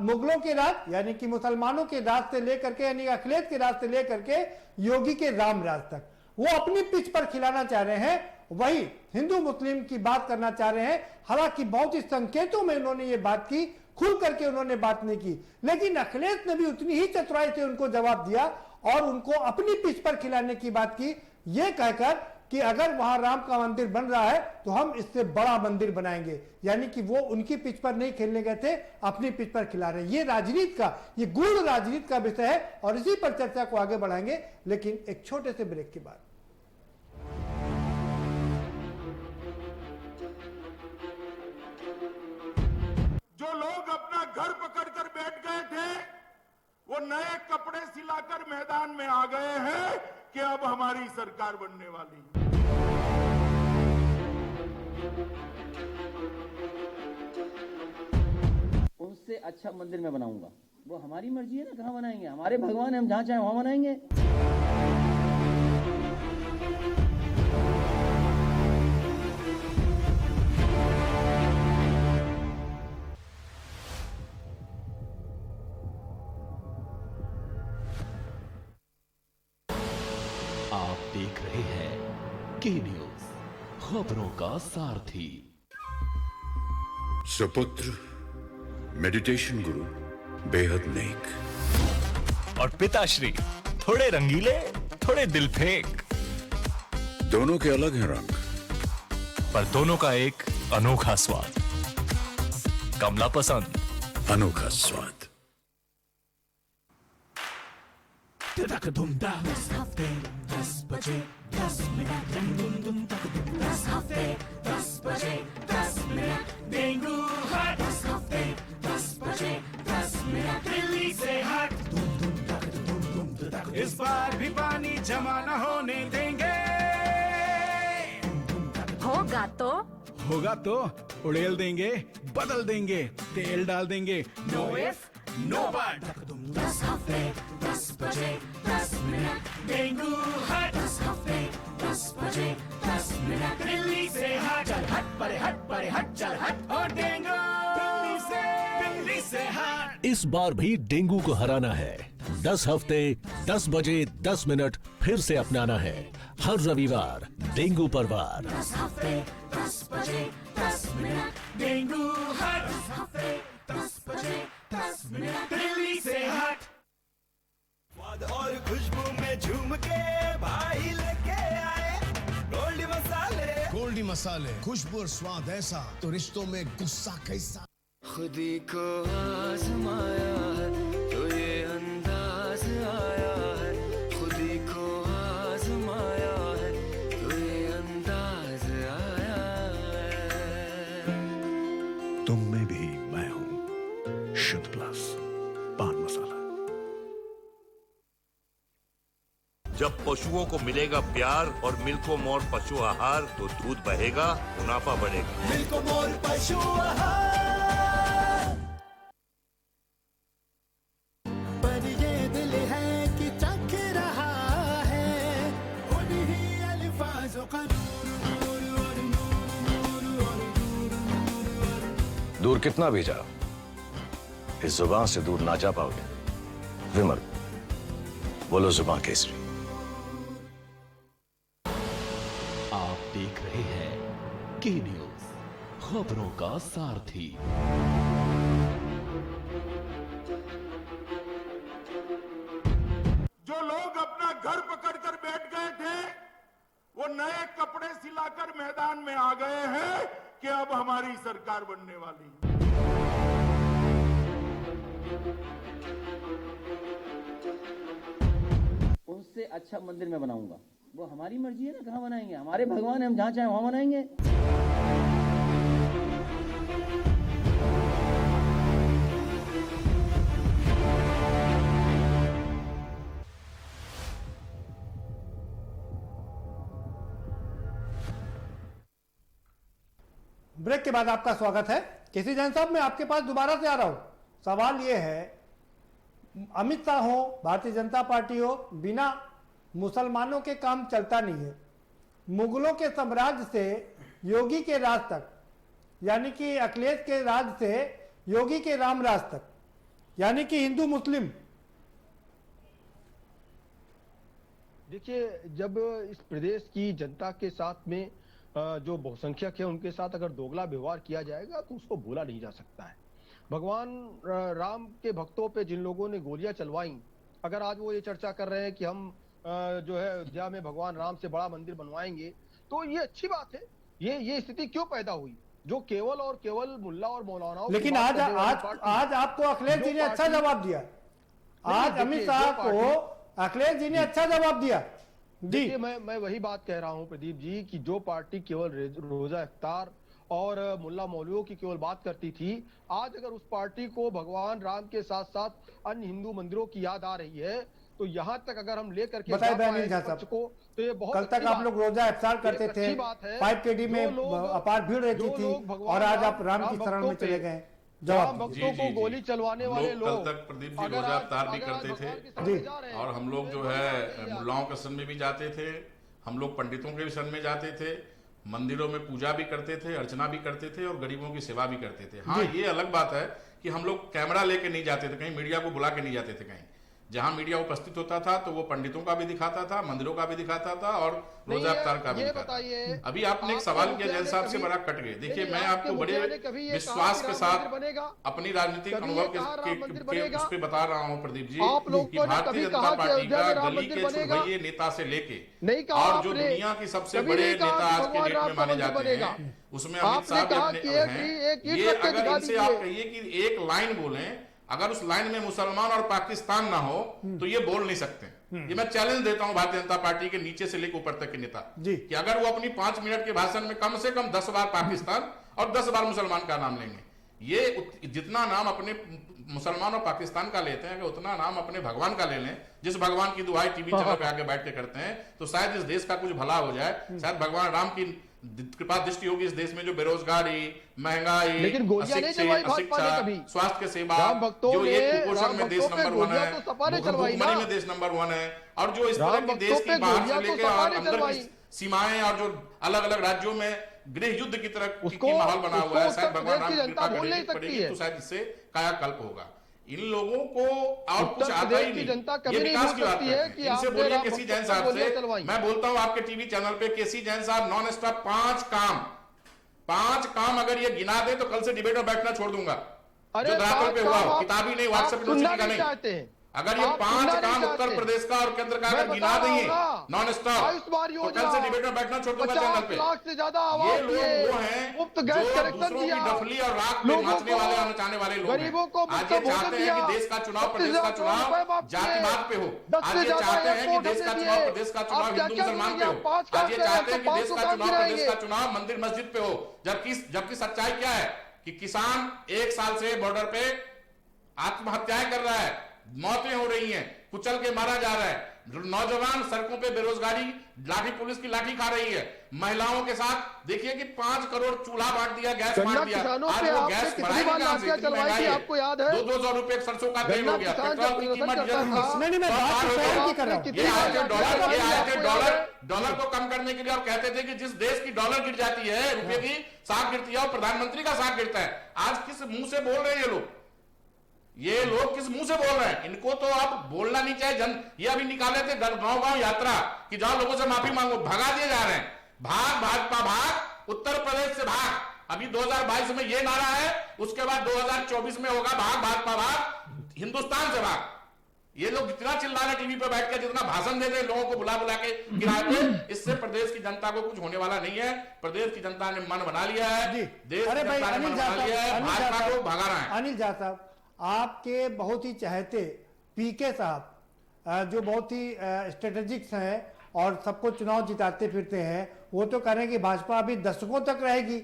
मुगलों के राज, यानी कि मुसलमानों के राज से लेकर के, यानी अखिलेश के राज से लेकर के योगी के राम राज तक वो अपनी पिच पर खिलाना चाह रहे हैं। वही हिंदू मुस्लिम की बात करना चाह रहे हैं। हालांकि बहुत ही संकेतों में उन्होंने ये बात की, खुल करके उन्होंने बात नहीं की, लेकिन अखिलेश ने भी उतनी ही चतुराई से उनको जवाब दिया और उनको अपनी पिच पर खिलाने की बात की, ये कहकर कि अगर वहां राम का मंदिर बन रहा है तो हम इससे बड़ा मंदिर बनाएंगे। यानी कि वो उनकी पिच पर नहीं खेलने गए थे, अपनी पिच पर खिला रहे हैं। ये राजनीति का, ये गूढ़ राजनीति का विषय है और इसी पर चर्चा को आगे बढ़ाएंगे, लेकिन एक छोटे से ब्रेक के बाद। जो लोग अपना घर पकड़कर बैठ गए थे वो नए कपड़े सिलाकर मैदान में आ गए हैं कि अब हमारी सरकार बनने वाली है। उनसे अच्छा मंदिर मैं बनाऊंगा, वो हमारी मर्जी है ना, कहाँ बनाएंगे, हमारे भगवान है, हम जहाँ चाहें वहां बनाएंगे। आप देख रहे हैं के न्यूज, खबरों का सारथी। सुपुत्र मेडिटेशन गुरु बेहद नेक और पिताश्री थोड़े रंगीले, थोड़े दिल फेंक। दोनों के अलग हैं रंग, पर दोनों का एक अनोखा स्वाद। कमला पसंद, अनोखा स्वाद। डेंगू हट 10 हफ्ते 10 बजे 10 मिनट दिल्ली से हट। इस बार भी पानी जमा न होने देंगे। होगा तो उड़ेल देंगे, बदल देंगे, तेल डाल देंगे। Know if no but. 10 हफ्ते 10 बजे 10 मिनट डेंगू हट 10 हफ्ते 10 बजे 10 मिनट दिल्ली से हट। चल हट परे हट चल हट और डेंगू दिल्ली से हट। इस बार भी डेंगू को हराना है। 10 हफ्ते 10 बजे 10 मिनट फिर से अपनाना है। हर रविवार डेंगू पर वार। 10 हफ्ते 10 बजे 10 मिनट डेंगू हट 10 हफ्ते 10 बजे 10 मिनट दिल्ली से हट। स्वाद और खुशबू में झूम के भाई लेके आए गोल्डी मसाले। गोल्डी मसाले, खुशबू और स्वाद ऐसा तो रिश्तों में गुस्सा कैसा। खुदी को आजमाया है तो ये जब पशुओं को मिलेगा प्यार और मिल्कोमोर पशु आहार तो दूध बहेगा, मुनाफा बढ़ेगा। मिल्कोमोर पशु आहार। पर ये दिल है कि चख रहा है उन्हीं अल्फाजों का दूर कितना भी जाओ, इस जुबान से दूर ना जा पाओगे। विमल, बोलो जुबान केसरी। आप देख रहे हैं के न्यूज, खबरों का सारथी। जो लोग अपना घर पकड़कर बैठ गए थे, वो नए कपड़े सिलाकर मैदान में आ गए हैं कि अब हमारी सरकार बनने वाली है। उनसे अच्छा मंदिर मैं बनाऊंगा, वो हमारी मर्जी है ना, कहाँ बनाएंगे, हमारे भगवान है, हम जहाँ चाहें वहां बनाएंगे। ब्रेक के बाद आपका स्वागत है। केसी जैन साहब, मैं आपके पास दोबारा से आ रहा हूं। सवाल यह है, अमित शाह हो, भारतीय जनता पार्टी हो, बिना मुसलमानों के काम चलता नहीं है। मुगलों के साम्राज्य से योगी के राज तक, यानी कि अखिलेश के राज से योगी के राम राज तक, यानी कि हिंदू मुस्लिम। देखिए, जब इस प्रदेश की जनता के साथ में जो बहुसंख्यक है उनके साथ अगर दोगला व्यवहार किया जाएगा तो उसको भूला नहीं जा सकता है। भगवान राम के भक्तों पे जिन लोगों ने गोलियां चलवाई, अगर आज वो ये चर्चा कर रहे हैं कि हम जो है अयोध्या में भगवान राम से बड़ा मंदिर बनवाएंगे, तो ये अच्छी बात है। ये स्थिति क्यों पैदा हुई, जो केवल और केवल मुल्ला और मौलानाओं। लेकिन आज आपको अखिलेश जी ने अच्छा जवाब दिया। आज अमित शाह को अखिलेश जी ने अच्छा जवाब दिया। देखिए, मैं वही बात कह रहा हूं प्रदीप जी कि जो पार्टी केवल रोजा इफ्तार और मुल्ला मौलवियों की केवल बात करती थी, आज अगर उस पार्टी को भगवान राम के साथ साथ अन्य हिंदू मंदिरों की याद आ रही है, तो यहाँ तक अगर हम लेकर के को, तो ये बहुत कल तक आप लोग रोजा इफ्तार करते थे, 5 KD में अपार भीड़ रहती थी, और आज आप राम की शरण में चले गए। राम भक्तों को गोली चलवाने वाले लोग कल तक प्रदीप जी रोजा इफ्तार भी करते थे, और हम लोग जो है मुल्लाओं के शरण में भी जाते थे, हम लोग पंडितों के भी शरण में जाते थे, मंदिरों में पूजा भी करते थे, अर्चना भी करते थे और गरीबों की सेवा भी करते थे। हाँ, ये अलग बात है कि हम लोग कैमरा लेके नहीं जाते थे, कहीं मीडिया को बुला के नहीं जाते थे। कहीं जहां मीडिया उपस्थित होता था तो वो पंडितों का भी दिखाता था, मंदिरों का भी दिखाता था और रोजा इफ्तार का भी दिखाता था। अभी आपने एक सवाल किया जैन साहब से, बड़ा कट गए। देखिए, मैं आपको बड़े विश्वास के साथ अपनी राजनीतिक अनुभव के उस पर बता रहा हूँ प्रदीप जी कि भारतीय जनता पार्टी का गली के छुड़भइये नेता से लेके और जो दुनिया की सबसे बड़े नेता आज के डेट में माने जाते हैं, उसमें अमित शाह भी हैं। ये अगर इनसे आप कहिए कि एक लाइन बोलें, अगर उस लाइन में मुसलमान और पाकिस्तान ना हो तो ये बोल नहीं सकते। ये मैं चैलेंज देता हूं भारतीय जनता पार्टी के नीचे से लेकर ऊपर तक के नेता कि अगर वो अपनी 5 मिनट के भाषण में कम से कम 10 बार पाकिस्तान और 10 बार मुसलमान का नाम लेंगे। ये जितना नाम अपने मुसलमान और पाकिस्तान का लेते हैं, उतना नाम अपने भगवान का ले लें, जिस भगवान की दुआई टीवी चैनल पे आके बैठ के करते हैं, तो शायद इस देश का कुछ भला हो जाए। शायद भगवान राम की कृपा दृष्टि होगी इस देश में, जो बेरोजगारी, महंगाई, अशिक्षा, स्वास्थ्य के सेवा, जो एक कुपोषण में देश नंबर 1 है, भूखमरी में देश नंबर 1 है, और जो इस तरह की देश की बाहर से लेकर और अंदर की सीमाएं और जो अलग अलग राज्यों में गृह युद्ध की तरह की माहौल बना हुआ है, शायद भगवान राम की कृपा पड़ेगी तो शायद इससे कायाकल्प होगा। इन लोगों को और कुछ आता ही नहीं, ये विकास की बात है। इनसे बोलिए केसी जैन साहब से, मैं बोलता हूं आपके टीवी चैनल पे, केसी जैन साहब नॉन स्टॉप 5 काम अगर ये गिना दे तो कल से डिबेट में बैठना छोड़ दूंगा। जो दाखिल पे हुआ हो, किताबी नहीं, व्हाट्सएप का नहीं। अगर ये 5 काम उत्तर प्रदेश का और केंद्र का अगर गिना देंगे नॉन स्टॉप, तो कल से डिबेट में बैठना छोड़ दूंगा चैनल पे। ये लोग वो हैं जो दूसरों की डफली और राख पे नाचने वाले और नचाने वाले लोग हैं। आज ये चाहते हैं कि देश का चुनाव, प्रदेश का चुनाव जातिवाद पे हो। आज ये चाहते हैं कि देश का चुनाव, प्रदेश का चुनाव हिंदू मुसलमान पे हो। आज ये चाहते हैं कि देश का चुनाव, प्रदेश का चुनाव मंदिर मस्जिद पे हो। जबकि सच्चाई क्या है कि किसान 1 साल से बॉर्डर पे आत्महत्याएं कर रहा है, मौतें हो रही हैं, कुचल के मारा जा रहा है, नौजवान सड़कों पे बेरोजगारी, लाठी पुलिस की लाठी खा रही है। महिलाओं के साथ देखिए कि 5 करोड़ चूल्हा बांट दिया, गैस बांट दिया। आज वो गैस बढ़ाएगी कहां से? इतनी महंगाई है, आपको याद है 200 रुपए सरसों का तेल हो गया, पेट्रोल की कीमत डॉलर को कम करने के लिए और कहते थे कि जिस देश की डॉलर गिर जाती है, रुपए की साख गिरती है और प्रधानमंत्री का साख गिरता है। आज किस मुंह से बोल रहे हैं ये लोग किस मुंह से बोल रहे हैं? इनको तो अब बोलना नहीं चाहिए। ये अभी निकाले थे गांव यात्रा कि जाओ लोगों से माफी मांगो, भगा दिए जा रहे हैं। भाग भाजपा भाग, उत्तर प्रदेश से भाग। अभी 2022 में ये नारा है, उसके बाद 2024 में होगा भाग भाजपा भाग, हिंदुस्तान से भाग। ये लोग जितना चिल्ला रहे टीवी पे बैठ कर, जितना भाषण दे रहे लोगों को बुला बुला के किराए पे, इससे प्रदेश की जनता को कुछ होने वाला नहीं है। प्रदेश की जनता ने मन बना लिया है, देश की जनता ने मन बना लिया है, भाजपा को भगा रहा है। अनिल झा साहब, आपके बहुत ही चाहते पीके साहब जो बहुत ही स्ट्रेटेजिक हैं और सबको चुनाव जिताते फिरते हैं, वो तो कह रहे हैं कि भाजपा अभी दशकों तक रहेगी,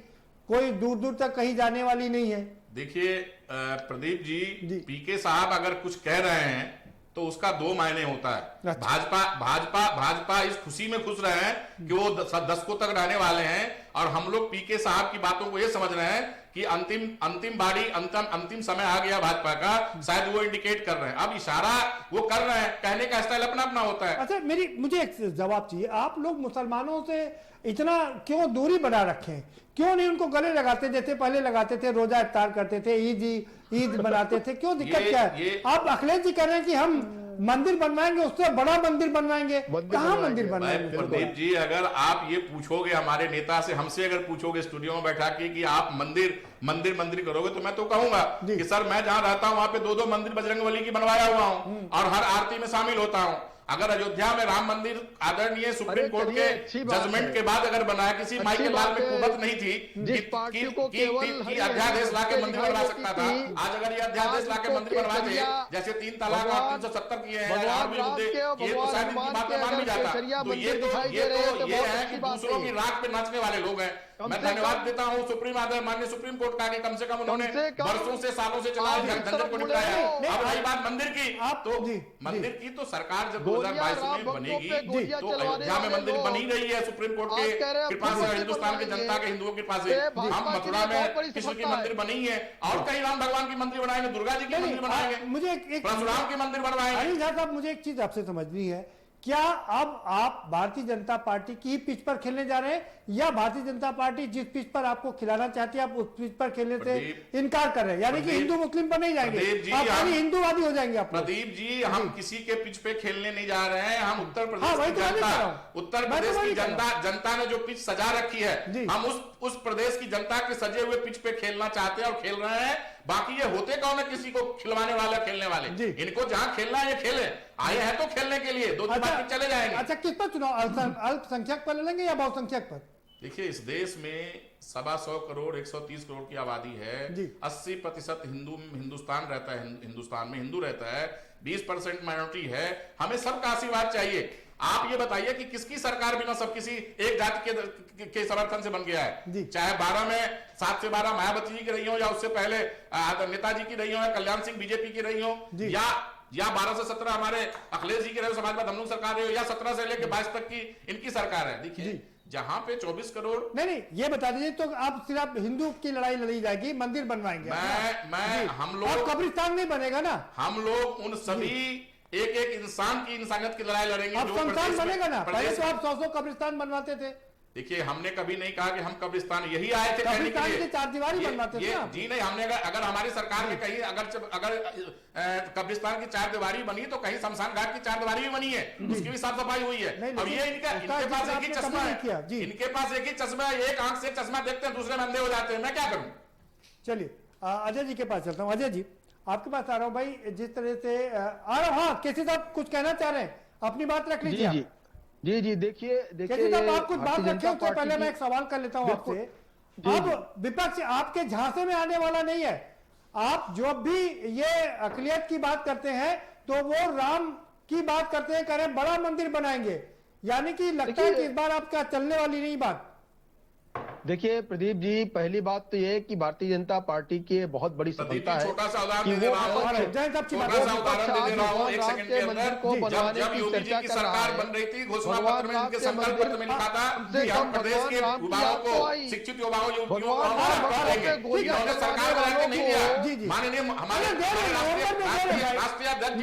कोई दूर दूर तक कहीं जाने वाली नहीं है। देखिए प्रदीप जी, पीके साहब अगर कुछ कह रहे हैं तो उसका 2 मायने होता है। भाजपा इस खुशी में खुश रहे हैं कि वो दशकों तक रहने वाले हैं, और हम लोग पीके साहब की बातों को ये समझ रहे हैं कि अंतिम समय आ गया भाजपा का, शायद वो इंडिकेट कर रहे हैं। अब इशारा वो कर रहे हैं, कहने का स्टाइल अपना अपना होता है। अच्छा, मुझे एक जवाब चाहिए। आप लोग मुसलमानों से इतना क्यों दूरी बना रखे हैं? क्यों नहीं उनको गले लगाते जैसे पहले लगाते थे, रोजा इफ्तार करते थे, ईद मनाते थे? क्यों दिक्कत क्या है? आप अखिलेश जी कह रहे हैं कि हम मंदिर बनवाएंगे, उससे बड़ा मंदिर बनवाएंगे। कहाँ मंदिर बनवाएंगे? प्रदीप जी, अगर आप ये पूछोगे हमारे नेता से, हमसे अगर पूछोगे स्टूडियो में बैठा के कि आप मंदिर करोगे, तो मैं तो कहूंगा कि सर मैं जहां रहता हूं वहां पे 2 मंदिर बजरंगबली की बनवाया हुआ हूं और हर आरती में शामिल होता हूं। अगर अयोध्या में राम मंदिर आदरणीय सुप्रीम कोर्ट के जजमेंट के बाद अगर बनाया, किसी माइकल लाल में कुबत नहीं थी कि अध्यादेश लाके मंदिर बनवा सकता था। आज अगर ये अध्यादेश लाके मंदिर बनवाते, जैसे 3 तलाक और 370 किए हैं और भी मुद्दे, ये तो शायद इनकी बात में मान भी जाता। तो ये है कि दूसरों की राख पे नाचने वाले लोग हैं। मैं धन्यवाद देता हूं माननीय सुप्रीम कोर्ट का कि कम से कम उन्होंने वर्षों से सालों से चला झंझट को निपटाया। अब रही बात मंदिर की, तो मंदिर की तो सरकार जब 2022 में बनेगी तो अयोध्या में मंदिर बन ही रही है सुप्रीम कोर्ट के कृपा से, हिंदुस्तान की जनता के हिंदुओं की कृपा से। हम मथुरा में कृष्ण की मंदिर बनी है, और कहीं राम भगवान की मंदिर बनाएंगे, दुर्गा जी की मंदिर बनाएंगे, मुझे परशुराम की मंदिर बनवाएंगे। अनिल झा साहब, मुझे एक चीज आपसे समझनी है, क्या अब आप भारतीय जनता पार्टी की पिच पर खेलने जा रहे हैं, या भारतीय जनता पार्टी जिस पिच पर आपको खिलाना चाहती है आप उस पिच पर खेलने से इनकार कर रहे हैं? यानी कि हिंदू मुस्लिम पर नहीं जाएंगे, आप हिंदूवादी हो जाएंगे आप? प्रदीप जी, हम किसी के पिच पे खेलने नहीं जा रहे हैं। हम उत्तर प्रदेश की जनता ने जो पिच सजा रखी है, हम उस प्रदेश की जनता के सजे हुए पिच पे खेलना चाहते हैं और खेल रहे हैं। बाकी ये होते कौन है किसी को खिलवाने वाले, खेलने वाले? इनको जहां खेलना है ये खेले, आए हैं तो खेलने के लिए, 2 दिन बाद चले जाएंगे। अच्छा, किस पर चुनाव, अल्पसंख्यक पर लड़ेंगे या बहुसंख्यक पर? देखिए, इस देश में 125 करोड़ 130 करोड़ की आबादी है, 80% हिंदुस्तान रहता है, हिंदुस्तान में हिंदू रहता है, 20% माइनॉरिटी है। हमें सबका आशीर्वाद चाहिए। आप ये बताइए कि किसकी सरकार बिना सब किसी एक जाति के समर्थन से बन गया है? चाहे 12 में 7 से 12 मायावती जी की रही हो, या उससे पहले नेताजी की रही हो, या कल्याण सिंह बीजेपी की रही हो, या 12 से 17 हमारे अखिलेश जी की रही हो, समाजवादी हम लोग सरकार रही हो, या 17 से लेकर 22 तक की इनकी सरकार है। देखिए, जहां पे 24 करोड़ नहीं, ये बता दीजिए, तो आप सिर्फ हिंदू की लड़ाई लड़ी जाएगी, मंदिर बनवाएंगे? हम लोग, कब्रिस्तान नहीं बनेगा ना? हम लोग उन सभी एक इंसान की इंसानियत की लड़ाई लड़ेंगे। अब कब्रिस्तान बनेगा ना? पहले तो आप 100 कब्रिस्तान बनवाते थे। देखिए, हमने कभी नहीं कहा कि हम कब्रिस्तान, यही आए थे कहने के लिए। 4 दीवारी बनवाते थे जी नहीं, हमने अगर हमारी सरकार में कहीं अगर कब्रिस्तान की 4 दीवारी बनी तो कहीं शमशान घाट की 4 दीवारी भी बनी है, उसकी भी साफ सफाई हुई है। अब ये इनके पास एक ही चश्मा है, इनके पास एक ही चश्मा है, एक आंख से चश्मा देखते हैं, दूसरे में अंधे हो जाते हैं। मैं क्या करूं? चलिए अजय जी के पास चलता हूं। अजय जी, आपके पास आ रहा हूं भाई। जिस तरह से आ रहा हूं, हाँ, केसी साहब कुछ कहना चाह रहे हैं, अपनी बात रख लीजिए। जी, देखिए आप कुछ बात रखें, उससे पहले मैं एक सवाल कर लेता हूं आपसे। अब विपक्ष आपके झांसे में आने वाला नहीं है। आप जो भी ये अकलियत की बात करते हैं तो वो राम की बात करते हैं, कह रहे हैं बड़ा मंदिर बनाएंगे, यानी कि लगता है कि इस बार आपका चलने वाली नहीं बात। देखिए प्रदीप जी, पहली बात तो ये कि भारतीय जनता पार्टी की बहुत बड़ी सफलता है छोटा सा उदाहरण कि दे वो रहा हूं, छोटा सा उदाहरण दे रहा हूं, एक सेकंड के अंदर को बनवाने जब की योगी जी चर्चा की कर रहा सरकार है, बन रही थी, घोषणा पत्र में इनके संकल्प पत्र में लिखा था कि हम प्रदेश के युवाओं को, शिक्षित युवाओं को इन्होंने सरकार बना के नहीं दिया। माननीय हमारे राष्ट्रीय अध्यक्ष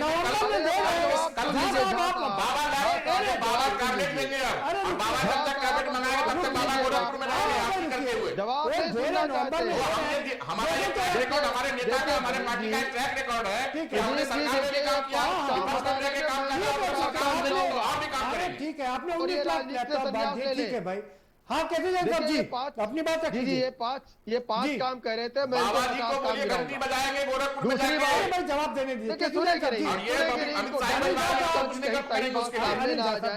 बाबा कैबिनेट लेंगे और बाबा जब तक कैबिनेट मंगाएंगे तब तक बाबा गोरखपुर में रहेंगे आपकी करते हुए। जवाब हमारा एक रिकॉर्ड, हमारे नेता का, हमारे पार्टी का एक ट्रैक रिकॉर्ड है कि हमने सरकार में भी काम किया, विपक्ष करने के काम किया और आप भी काम करेंगे। ठीक है, आपने 19 लाख लिया तो बात ठीक है भाई। हाँ कैसे जाए जी अपनी बात रखिए जी, ये पांच काम कह रहे थे, मैं बाबा जी को बोलिए घंटी बजाएंगे गोरखपुर में दूसरी जाएंगे। भाई जवाब देने दीजिए,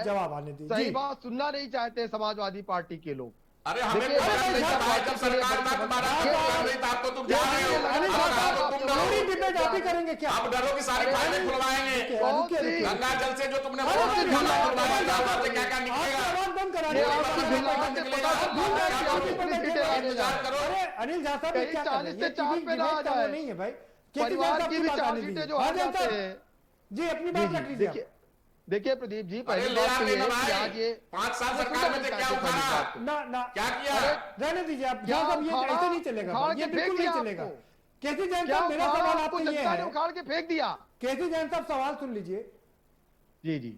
जवाब आने दीजिए। सही बात सुनना नहीं चाहते समाजवादी पार्टी के लोग। अरे हमें जब सरकार था तुम्हारा तो तुम जा रहे हो, पूरी डिबेट आप ही करेंगे क्या? आप डरो कि सारे फाइलें खुलवाएंगे, गंगा जल से जो तुमने क्या क्या निकलेगा। अनिल झा साहब 40 से 4 पे ना आ जाए, नहीं है भाई, परिवार की भी 4 सीटें जो आ जाते हैं। जी अपनी बात रख लीजिए। देखिए प्रदीप जी, पहली बात तो ये है कि आज ये 5 साल सरकार में क्या उखाड़ा, ना क्या किया, रहने दीजिए आप। ये ऐसे नहीं चलेगा, ये बिल्कुल नहीं चलेगा। केसी जैन साहब, मेरा सवाल आपसे ये है, उखाड़ के फेंक दिया। केसी जैन साहब सवाल सुन लीजिए। जी जी,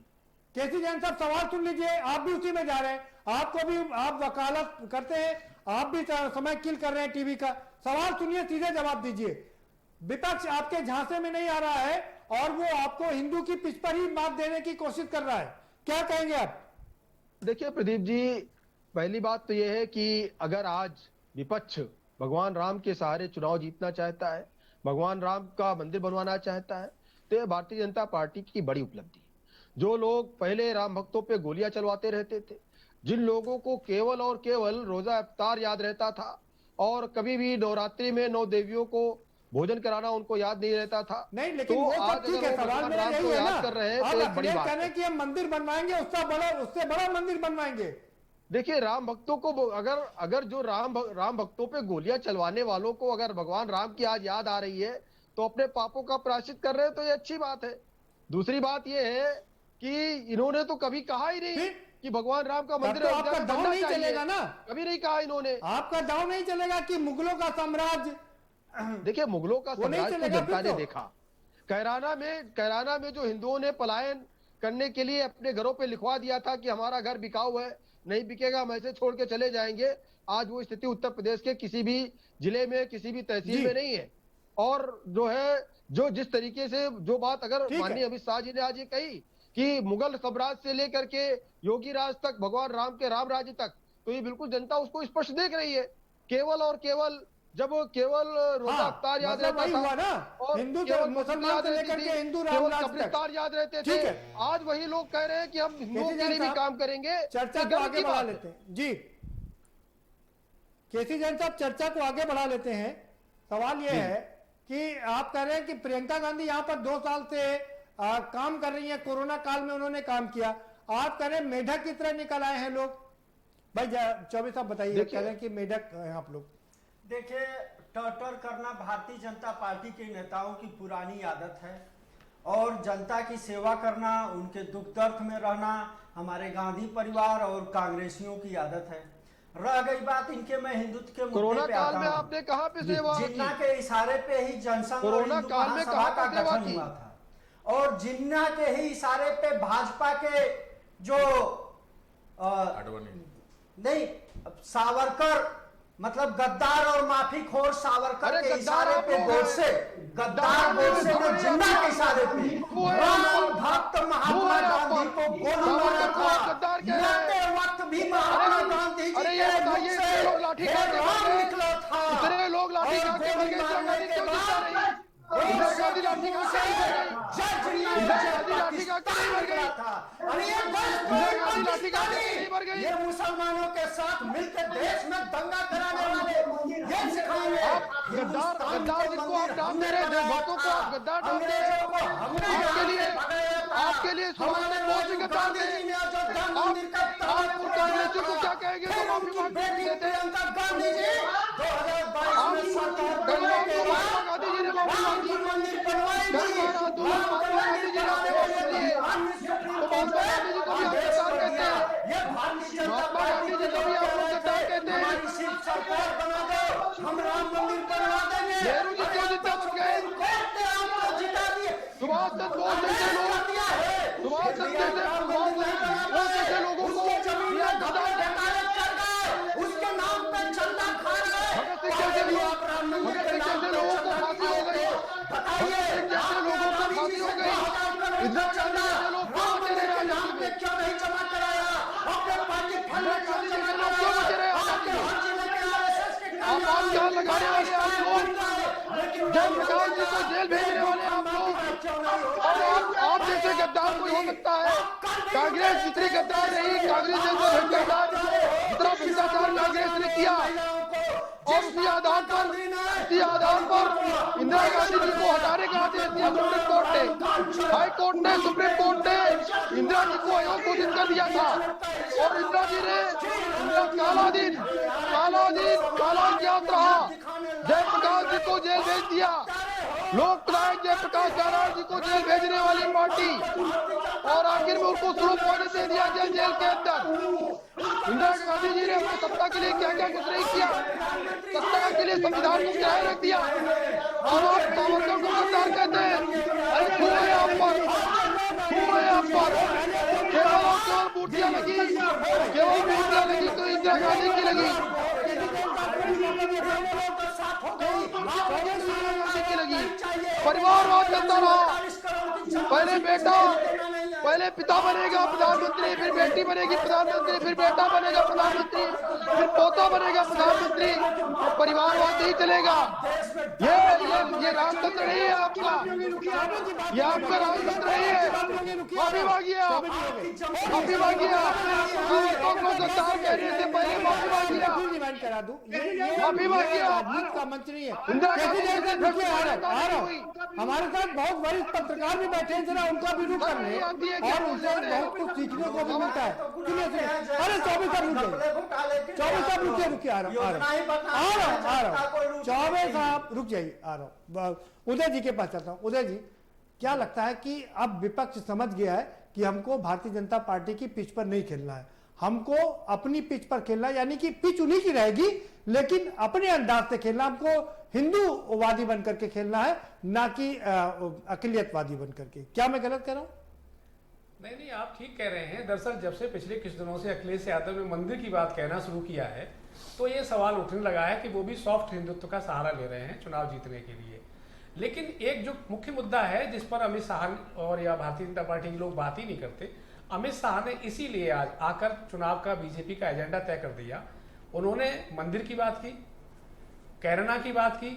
केसी जैन साहब सवाल सुन लीजिए, आप भी उसी में जा रहे हैं, आपको भी आप वकालत करते हैं, आप भी समय किल कर रहे हैं टीवी का। सवाल सुनिए, सीधे जवाब दीजिए। विपक्ष आपके झांसे में नहीं आ रहा है और वो आपको हिंदू की पिच पर ही मात देने की कोशिश कर रहा है, क्या कहेंगे आप? देखिए प्रदीप जी, पहली बात तो यह है कि अगर आज विपक्ष भगवान राम के सहारे चुनाव जीतना चाहता है, भगवान राम का मंदिर बनवाना चाहता है, तो यह भारतीय जनता पार्टी की बड़ी उपलब्धि है। जो लोग पहले राम भक्तों पे गोलियां चलवाते रहते थे, जिन लोगों को केवल और केवल रोजा इफ्तार याद रहता था और कभी भी नवरात्रि में 9 देवियों को भोजन कराना उनको याद नहीं रहता था, नहीं लेकिन तो वो आज सब ठीक है, सवाल मेरा यही है ना, कर रहे हैं, आप तो एक बड़ी बात कहने कि हम मंदिर बनवाएंगे, उससे बड़ा मंदिर बनवाएंगे। देखिए राम भक्तों को अगर जो राम भक्तों पे गोलियां चलवाने वालों को अगर भगवान राम की आज याद आ रही है तो अपने पापों का प्रायश्चित कर रहे हैं, तो ये अच्छी बात है। दूसरी बात ये है कि इन्होंने तो कभी कहा ही नहीं कि भगवान राम का मंदिर तो आपका दांव नहीं चलेगा ना, कभी नहीं कहा इन्होंने। आपका दांव नहीं चलेगा कि मुगलों का साम्राज्य, देखिए मुगलों का साम्राज्य तो जनता ने देखा। कैराना में जो हिंदुओं ने पलायन करने के लिए अपने घरों पे लिखवा दिया था कि हमारा घर बिकाऊ है, नहीं बिकेगा, हम ऐसे छोड़ के चले जाएंगे, आज वो स्थिति उत्तर प्रदेश के किसी भी जिले में, किसी भी तहसील में नहीं है। और जो है, जो जिस तरीके से जो बात अगर माननीय अमित शाह जी ने आज ये कही कि मुगल साम्राज्य से लेकर के योगी राज तक, भगवान राम के राम राज्य तक, तो ये बिल्कुल जनता उसको स्पष्ट देख रही है। केवल और केवल जब केवल रोजा इफ्तार याद रहता था और हिंदू केवल मुसलमान से लेकर के हिंदू राम राज्य इफ्तार याद रहते थे, आज वही लोग कह रहे हैं कि हम हिंदुओं के लिए भी काम करेंगे। चर्चा को आगे बढ़ा लेते हैं जी, केसी जैन साहब चर्चा को आगे बढ़ा लेते हैं। सवाल यह है कि आप कह रहे हैं कि प्रियंका गांधी यहाँ पर 2 साल से काम कर रही है, कोरोना काल में उन्होंने काम किया, आप कह रहे हैं मेढक की तरह निकल आए हैं लोग। भाई चौबे साहब बताइए, कह रहे हैं कि मेढक हैं आप लोग। देखिए, टर्टर करना भारतीय जनता पार्टी के नेताओं की पुरानी आदत है और जनता की सेवा करना, उनके दुख दर्द में रहना हमारे गांधी परिवार और कांग्रेसियों की आदत है। रह गई बात इनके, मैं हिंदुत्व के कोरोना काल में आपने कहां पे सेवा की? जिन्ना के इशारे पे ही जनसंघ कोरोना काल में कहां का गठन हुआ था और जिन्ना के ही इशारे पे भाजपा के जो नहीं सावरकर, मतलब गद्दार और माफीखोर सावरकर के इशारे पे गोडसे, गद्दार गोडसे ने जिन्ना के इशारे पे राम भक्त महात्मा गांधी को गोली मारा था। मरते वक्त भी महात्मा गांधी जी के मुख से राम निकला था। इतने लोग लाठी खा के मर गए, ये मुसलमानों के साथ मिलकर देश में दंगा कराने वाले ये सिखाएंगे। गद्दार जिनको आप नाम दे रहे हैं, भक्तों को आप गद्दार नाम दे रहे हैं, आपके के लिए गद्दार थे। आप कांग्रेसियों को क्या कहेंगे तो माफी मांगते थे। गांधी जी 2022 में सरकार गांधी जी ने माफी मांगी, महात्मा गांधी जी ने तो महात्मा गांधी जी को भी आप गद्दार कहते हैं। महात्मा गांधी जी को भी आप लोग गद्दार कहते हैं। सरकार बना दो, हम राम मंदिर बनवा देंगे। नेहरू जी क्यों जितना बन गए? सुभाष चंद्र बोस जैसे लोग, सुभाष चंद्र जैसे लोगों को उसके नाम पे चंदा खा गए। भगत सिंह जैसे लोगों को फांसी हो गई, भगत सिंह जैसे लोगों को फांसी हो गई। इंदिरा गांधी जैसे लोग क्यों बचे रहे राजनीति में? क्यों नहीं जमा कराया अपने पार्टी फंड में? गांधी जैसे लोग क्यों बचे रहे राजनीति में? आप आम लगाने वाले आप लोग, जयप्रकाश जी को जेल भेजने वाले आप लोग, और आप जैसे गद्दार कोई हो सकता है? कांग्रेस जितनी गद्दार रही, कांग्रेस जैसे गद्दार जितना भ्रष्टाचार कांग्रेस ने किया, और उसी आधार पर इंदिरा गांधी जी को हटाने का आदेश दिया सुप्रीम कोर्ट ने। हाई कोर्ट ने, सुप्रीम कोर्ट ने इंदिरा जी को अयोग्य घोषित कर दिया था, और इंदिरा जी ने काला ज्ञात रहा, जयप्रकाश जी को जेल भेज दिया। लोकनायक जयप्रकाश नारायण जी को जेल भेजने वाली पार्टी, और आखिर में उनको स्वरूप होने दे दिया जेल के अंदर। इंदिरा गांधी जी ने अपने सत्ता के लिए क्या क्या कुछ नहीं किया, सत्ता के लिए संविधान को किराए रख दिया, और आप सावरकर को गद्दार कहते हैं। अरे क्यों है आप पर, केवल मूर्तियां लगी, तो इंदिरा गांधी की लगी, परिवारवाद चलता रहा। पहले पिता बनेगा प्रधानमंत्री, फिर बेटी बनेगी प्रधानमंत्री, फिर बेटा बनेगा प्रधानमंत्री, फिर पोता बनेगा प्रधानमंत्री। परिवारवाद नहीं चलेगा। ये राजतंत्र नहीं है आपका, ये आपका राजतंत्र नहीं है। माफी मांगिए आप, माफी मांगिए आप, गद्दार कहने से पहले माफी मांगिए आप, माफी मांगिए आप। का मंच नहीं है। हमारे साथ बहुत वरिष्ठ पत्रकार भी बैठे हैं, जरा उनका भी रुख कर ले, और उनसे बहुत कुछ सीखने को भी मिलता है। अरे 24 साहब रुकिए, आ रहा हूँ 24 साहब रुक जाइए, आ रहा हूँ। उदय जी के पास चलता हूँ। उदय जी, क्या लगता है कि अब विपक्ष समझ गया है कि हमको भारतीय जनता पार्टी की पिच पर नहीं खेलना है, हमको अपनी पिच पर खेलना है, यानी कि पिच उन्हीं की रहेगी लेकिन अपने अंदाज से खेलना, हमको हिंदूवादी बनकर के खेलना है, ना कि अकलियतवादी बनकर के। क्या मैं गलत कह रहा हूं? नहीं, आप ठीक कह रहे हैं। दरअसल जब से पिछले कुछ दिनों से अखिलेश यादव ने मंदिर की बात कहना शुरू किया है, तो ये सवाल उठने लगा है कि वो भी सॉफ्ट हिंदुत्व का सहारा ले रहे हैं चुनाव जीतने के लिए। लेकिन एक जो मुख्य मुद्दा है जिस पर अमित शाह और या भारतीय जनता पार्टी के लोग बात ही नहीं करते, अमित शाह ने इसीलिए आज आकर चुनाव का बीजेपी का एजेंडा तय कर दिया। उन्होंने मंदिर की बात की, कैरना की बात की,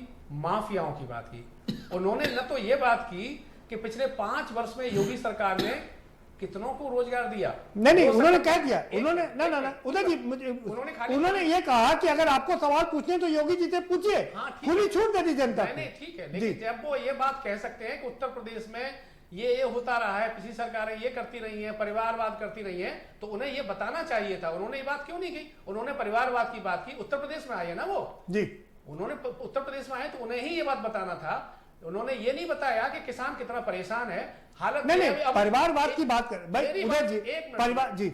माफियाओं की बात की। उन्होंने न तो ये बात की कि पिछले 5 वर्ष में योगी सरकार ने कितनों को रोजगार दिया। नहीं, उन्होंने कह दिया, उन्होंने ना उदय जी, उन्होंने ये कहा कि अगर आपको सवाल पूछने तो योगी जी से पूछिए, खुली छूट दे दी जनता को। नहीं, ठीक है, लेकिन जब वो ये बात कह सकते हैं कि उत्तर प्रदेश में ये होता रहा है, पिछली सरकारें ये करती रही हैं, परिवारवाद करती रही हैं, तो उन्हें ये बताना चाहिए था। उन्होंने ये बात क्यों नहीं की? उन्होंने परिवारवाद की बात की। उत्तर प्रदेश में आए ना वो जी, उन्होंने उत्तर प्रदेश में आए तो उन्हें ही ये बात बताना था। उन्होंने ये नहीं बताया कि किसान कितना परेशान है। हालत नहीं, परिवारवाद की बात कर भाई उदय जी, परिवार जी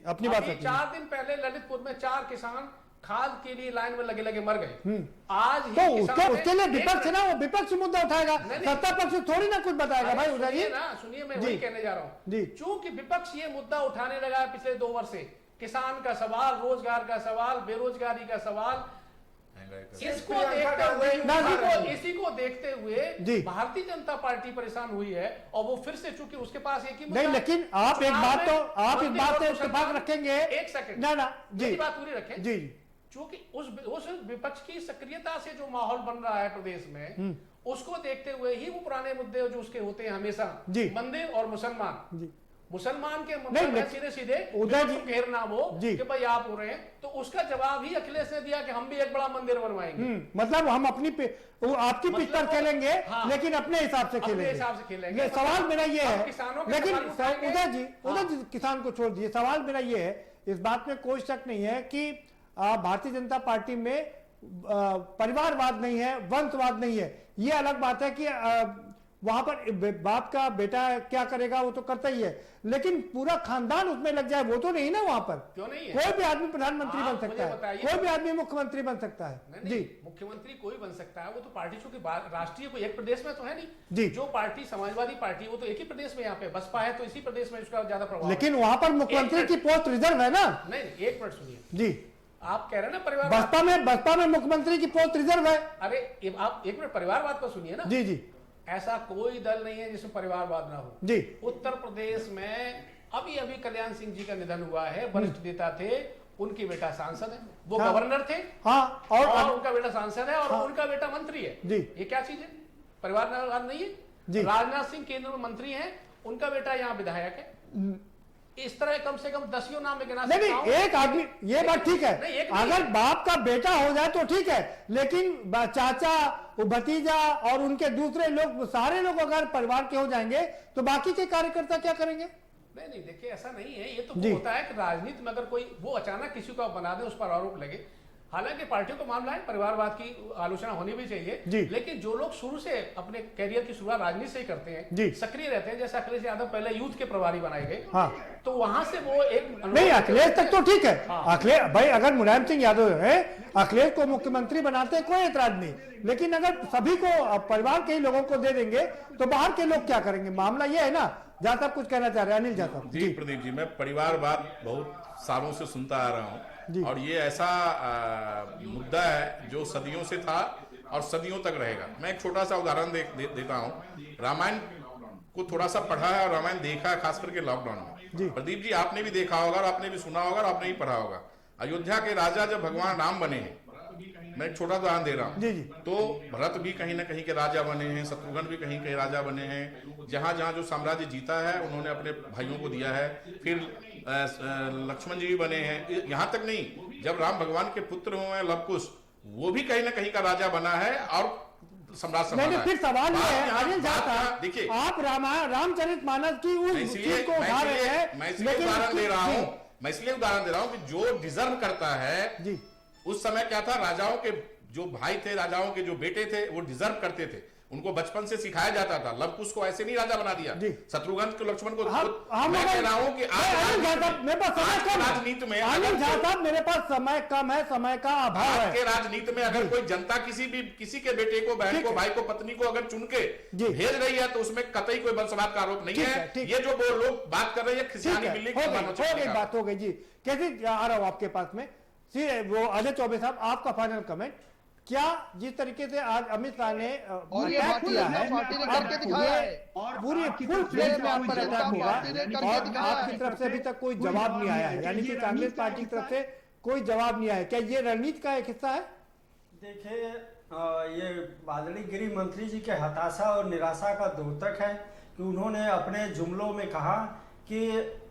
अपनी बात रखिए। 4 दिन पहले ललितपुर में 4 किसान खाद के लिए लाइन में लगे मर गए। आज तो उसके लिए विपक्ष ना, वो विपक्ष मुद्दा उठाएगा, सत्ता पक्ष थोड़ी ना कुछ बताएगा। भाई उदय जी सुनिए, मैं वही कहने जा रहा हूँ। चूंकि विपक्ष ये मुद्दा उठाने लगा है पिछले 2 वर्ष से, किसान का सवाल, रोजगार का सवाल, बेरोजगारी का सवाल, इसी को देखते हुए भारतीय जनता पार्टी परेशान हुई है। और वो फिर से, चूंकि उसके पास एक ही नहीं, लेकिन आप एक बात तो इत्तेफाक रखेंगे। एक सेकंड, मेरी बात पूरी रखें जी। चूंकि उस विपक्ष की सक्रियता से जो माहौल बन रहा है प्रदेश में, उसको देखते हुए ही वो पुराने मुद्दे जो उसके होते हैं हमेशा, मंदिर और मुसलमान, मुसलमान के नहीं, मतलब सीधे सीधे उदय जी घेरना वो जी कि भाई आप हो रहे हैं, तो उसका जवाब ही अखिलेश ने दिया कि हम भी एक बड़ा मंदिर बनवाएंगे। मतलब हम अपनी वो आपकी पिच पर खेलेंगे, हाँ, लेकिन अपने हिसाब से खेलेंगे। अपने हिसाब से खेलेंगे। सवाल मेरा ये है, किसानों के लेकिन सवाल उठाएंगे। उदय जी किसान को छोड़ दिए, सवाल मेरा ये है, इस बात में कोई शक नहीं है कि भारतीय जनता पार्टी में परिवारवाद नहीं है, वंशवाद नहीं है। ये अलग बात है कि वहां पर बाप का बेटा क्या करेगा वो तो करता ही है, लेकिन पूरा खानदान उसमें लग जाए वो तो नहीं ना। वहां पर क्यों नहीं है? कोई भी आदमी प्रधानमंत्री बन सकता है, कोई भी आदमी मुख्यमंत्री बन सकता है। नहीं, जी मुख्यमंत्री कोई बन सकता है, वो तो पार्टी चूंकि राष्ट्रीय कोई एक प्रदेश में तो है नहीं जी। जो पार्टी समाजवादी पार्टी वो तो एक ही प्रदेश में, यहाँ पे बसपा है तो इसी प्रदेश में उसका ज्यादा प्रभाव। लेकिन वहां पर मुख्यमंत्री की पोस्ट रिजर्व है ना। नहीं, एक मिनट सुनिए जी, आप कह रहे हैं ना परिवार, बसपा में मुख्यमंत्री की पोस्ट रिजर्व है। अरे आप एक मिनट परिवारवाद को सुनिए ना। जी जी, ऐसा कोई दल नहीं है जिसमें परिवारवाद ना हो जी। उत्तर प्रदेश में अभी अभी कल्याण सिंह जी का निधन हुआ है, वरिष्ठ नेता थे, उनकी बेटा सांसद है, वो हाँ, गवर्नर थे, हाँ, और उनका बेटा सांसद है, और हाँ, उनका बेटा मंत्री है। जी, ये क्या चीज है? परिवारवाद नहीं है जी। राजनाथ सिंह केंद्र में मंत्री हैं, उनका बेटा यहाँ विधायक है। इस तरह कम से कम 10 नाम में गिना सकता हूं। नहीं, एक आदमी, ये बात ठीक है, अगर बाप का बेटा हो जाए तो ठीक है, लेकिन चाचा, भतीजा और उनके दूसरे लोग, सारे लोग अगर परिवार के हो जाएंगे तो बाकी के कार्यकर्ता क्या करेंगे? नहीं, देखिए ऐसा नहीं है। ये तो होता है कि राजनीति में अगर कोई वो अचानक किसी को बना दे, उस पर आरोप लगे। हालांकि पार्टियों का मामला है, परिवारवाद की आलोचना होनी भी चाहिए, लेकिन जो लोग शुरू से अपने कैरियर की शुरुआत राजनीति से ही करते हैं, सक्रिय रहते हैं, जैसे अखिलेश यादव पहले यूथ के प्रभारी बनाए गए, हाँ, तो वहां से वो एक नहीं, अखिलेश तक तो ठीक है। हाँ। अखिलेश भाई, अगर मुलायम सिंह यादव है, अखिलेश को मुख्यमंत्री बनाते हैं, कोई एतराज नहीं, लेकिन अगर सभी को परिवार के ही लोगों को दे देंगे तो बाहर के लोग क्या करेंगे? मामला ये है ना। जहाँ तक कुछ कहना चाह रहे हैं अनिल जाता जी प्रदीप जी, मैं परिवारवाद बहुत सालों से सुनता आ रहा हूँ, और ये ऐसा मुद्दा है जो सदियों से था और सदियों तक रहेगा। मैं एक छोटा सा उदाहरण देता हूँ। रामायण को थोड़ा सा पढ़ा है और रामायण देखा है, खास करके लॉकडाउन में। प्रदीप जी, आपने भी देखा होगा और आपने भी सुना होगा और आपने भी पढ़ा होगा। अयोध्या के राजा जब भगवान राम बने हैं, मैं एक छोटा उदाहरण दे रहा हूँ, तो भरत भी कहीं ना कहीं के राजा बने हैं, शत्रुघ्न भी कहीं के राजा बने हैं। जहां जहां जो साम्राज्य जीता है उन्होंने अपने भाइयों को दिया है। फिर लक्ष्मण जी भी बने हैं। यहाँ तक नहीं, जब राम भगवान के पुत्र हुए हैं लवकुश, वो भी कहीं ना कहीं का राजा बना है और सम्राट संभाला है। फिर सवाल ये है अनिल जाता, देखिए आप रामचरितमानस की उस चीज को उठा रहे हैं। मैं इसलिए उदाहरण दे रहा हूँ कि जो डिजर्व करता है। उस समय क्या था, राजाओं के जो भाई थे, राजाओं के जो बेटे थे, वो डिजर्व करते थे, उनको बचपन से सिखाया जाता था। लवकुश को ऐसे नहीं राजा बना दिया, शत्रुघ्न को, लक्ष्मण को। मैं कह रहा हूँ कि राजनीति में मेरे पास समय कम है, समय का अभाव है। के राजनीति में अगर कोई जनता किसी के बेटे को, बहन को, भाई को, पत्नी को अगर चुन के भेज रही है तो उसमें कतई कोई वंशवाद का आरोप नहीं है। ये जो वो लोग बात कर रहे हैं खिसियानी बिल्ली की बात हो गई जी। कैसे आ रहा हूँ आपके पास में, वो अजय चौबे साहब, आपका फाइनल कमेंट क्या? जिस तरीके से आज अमित शाह ने किया है, पूरी फुल फ्लेज में आप पर अटैक हुआ और आपकी तरफ से अभी तक कोई जवाब नहीं आया है, यानी कि कांग्रेस पार्टी की तरफ से कोई जवाब नहीं आया। क्या ये रणनीति का एक हिस्सा है? देखिए, ये बादली गृह मंत्री जी के हताशा और निराशा का द्योतक है कि उन्होंने अपने जुमलों में कहा कि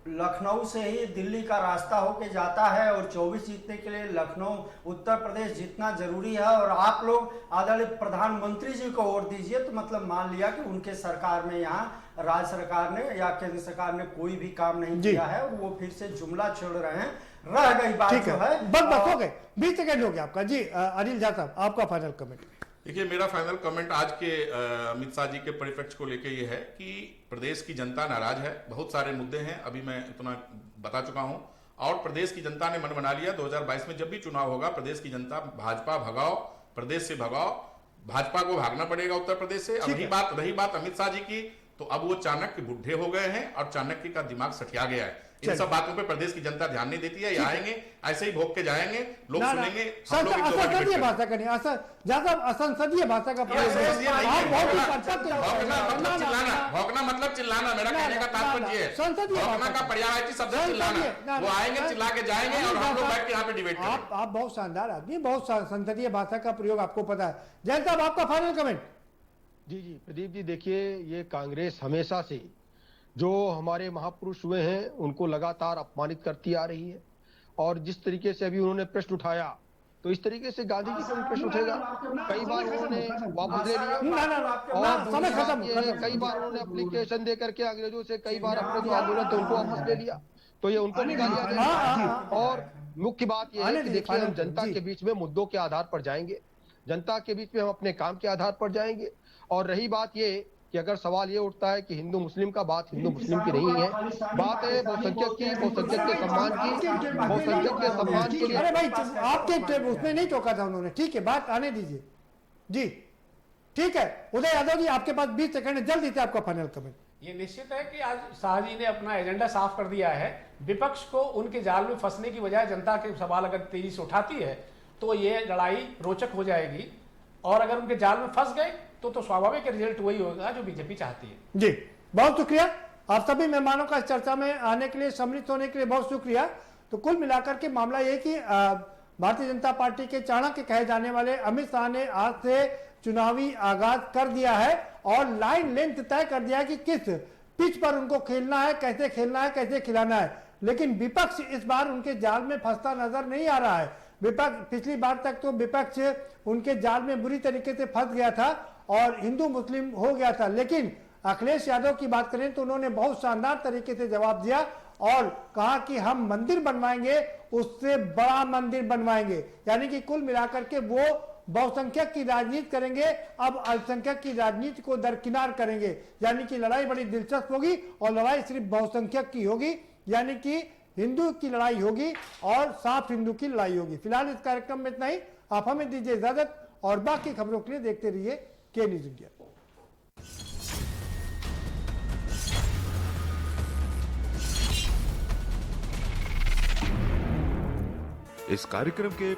लखनऊ से ही दिल्ली का रास्ता होके जाता है और 24 जीतने के लिए लखनऊ, उत्तर प्रदेश जीतना जरूरी है, और आप लोग आदरणीय प्रधानमंत्री जी को वोट दीजिए। तो मतलब मान लिया कि उनके सरकार में, यहाँ राज्य सरकार ने या केंद्र सरकार ने कोई भी काम नहीं किया है, और वो फिर से जुमला छोड़ रहे हैं। रह गई बात जो है, बस हो गए, 20 सेकंड हो गया आपका। जी अनिल झा साहब, आपका फाइनल कमेंट। देखिए, मेरा फाइनल कमेंट आज के अमित शाह जी के परिप्रेक्ष्य को लेकर ये है कि प्रदेश की जनता नाराज है। बहुत सारे मुद्दे हैं, अभी मैं इतना बता चुका हूं, और प्रदेश की जनता ने मन बना लिया। 2022 में जब भी चुनाव होगा, प्रदेश की जनता भाजपा भगाओ, प्रदेश से भगाओ, भाजपा को भागना पड़ेगा उत्तर प्रदेश से। अब रही बात अमित शाह जी की, तो अब वो चाणक्य बुढ़े हो गए हैं और चाणक्य का दिमाग सठिया गया है। इन सब बातों पे प्रदेश की जनता ध्यान नहीं देती है। ये आएंगे ऐसे ही भोग के जाएंगे, लोग सुनेंगे। असंसदीय भाषा का नहीं, असंसदीय भाषा का भौंकना मतलब चिल्लाना। मेरा कहने का तात्पर्य है, भौंकना का पर्यायवाची शब्द है चिल्लाना। वो आएंगे, चिल्ला के जाएंगे और हम लोग बैठ के यहाँ पे डिबेट करेंगे। आप बहुत शानदार आदमी, बहुत संसदीय भाषा का प्रयोग आपको पता है। जैन साहब, आपका फाइनल कमेंट। जी प्रदीप जी, देखिए, ये कांग्रेस हमेशा से जो हमारे महापुरुष हुए हैं उनको लगातार अपमानित करती आ रही है। और जिस तरीके से अभी उन्होंने प्रश्न उठाया, तो इस तरीके से गांधी जी का भी प्रश्न उठेगा। कई बार उन्होंने वापस ले लिया और समय खत्म, कई बार उन्होंने एप्लीकेशन दे करके अंग्रेजों से कई बार अपने जो आंदोलन थे उनको वापस ले लिया, तो ये उनको निकाल दिया जाएगा। और मुख्य बात यह है कि देखिए, हम जनता के बीच में मुद्दों के आधार पर जाएंगे, जनता के बीच में हम अपने काम के आधार पर जाएंगे। और रही बात ये कि अगर सवाल ये उठता है कि हिंदू मुस्लिम का, बात हिंदू मुस्लिम की नहीं है, बात है बहुसंख्यक की, बहुसंख्यक के सम्मान की, बहुसंख्यक के सम्मान के लिए। अरे भाई, आपके उसमें नहीं टोका था उन्होंने, ठीक है, बात आने दीजिए जी। ठीक है, उदय यादव जी, आपके पास 20 सेकंड है, जल्दी से आपका फाइनल कमेंट। ये निश्चित है कि आज शाह जी ने अपना एजेंडा साफ कर दिया है। विपक्ष को उनके जाल में फंसने की बजाय जनता के सवाल अगर तेजी से उठाती है तो ये लड़ाई रोचक हो जाएगी, और अगर उनके जाल में फंस गए तो स्वाभाविक रिजल्ट वही होगा जो बीजेपी चाहती है। जी, बहुत शुक्रिया आप सभी मेहमानों का इस चर्चा में आने के लिए, सम्मिलित होने के लिए बहुत शुक्रिया। तो कुल मिलाकर के मामला ये कि भारतीय जनता पार्टी के चाणक्य कहे जाने वाले अमित शाह ने आज से चुनावी आगाज कर दिया है और लाइन लेंथ तय कर दिया है कि किस पिच पर उनको खेलना है, कैसे खेलना है, कैसे खिलाना है। लेकिन विपक्ष इस बार उनके जाल में फंसता नजर नहीं आ रहा है। विपक्ष पिछली बार तक तो विपक्ष उनके जाल में बुरी तरीके से फंस गया था और हिंदू मुस्लिम हो गया था। लेकिन अखिलेश यादव की बात करें तो उन्होंने बहुत शानदार तरीके से जवाब दिया और कहा कि हम मंदिर बनवाएंगे, उससे बड़ा मंदिर बनवाएंगे। यानी कि कुल मिलाकर के वो बहुसंख्यक की राजनीति करेंगे, अब अल्पसंख्यक की राजनीति को दरकिनार करेंगे। यानी कि लड़ाई बड़ी दिलचस्प होगी और लड़ाई सिर्फ बहुसंख्यक की होगी, यानी कि हिंदू की लड़ाई होगी और साफ हिंदू की लड़ाई होगी। फिलहाल इस कार्यक्रम में इतना ही। आप हमें दीजिए इजाजत और बाकी खबरों के लिए देखते रहिए के न्यूज इंडिया। इस कार्यक्रम के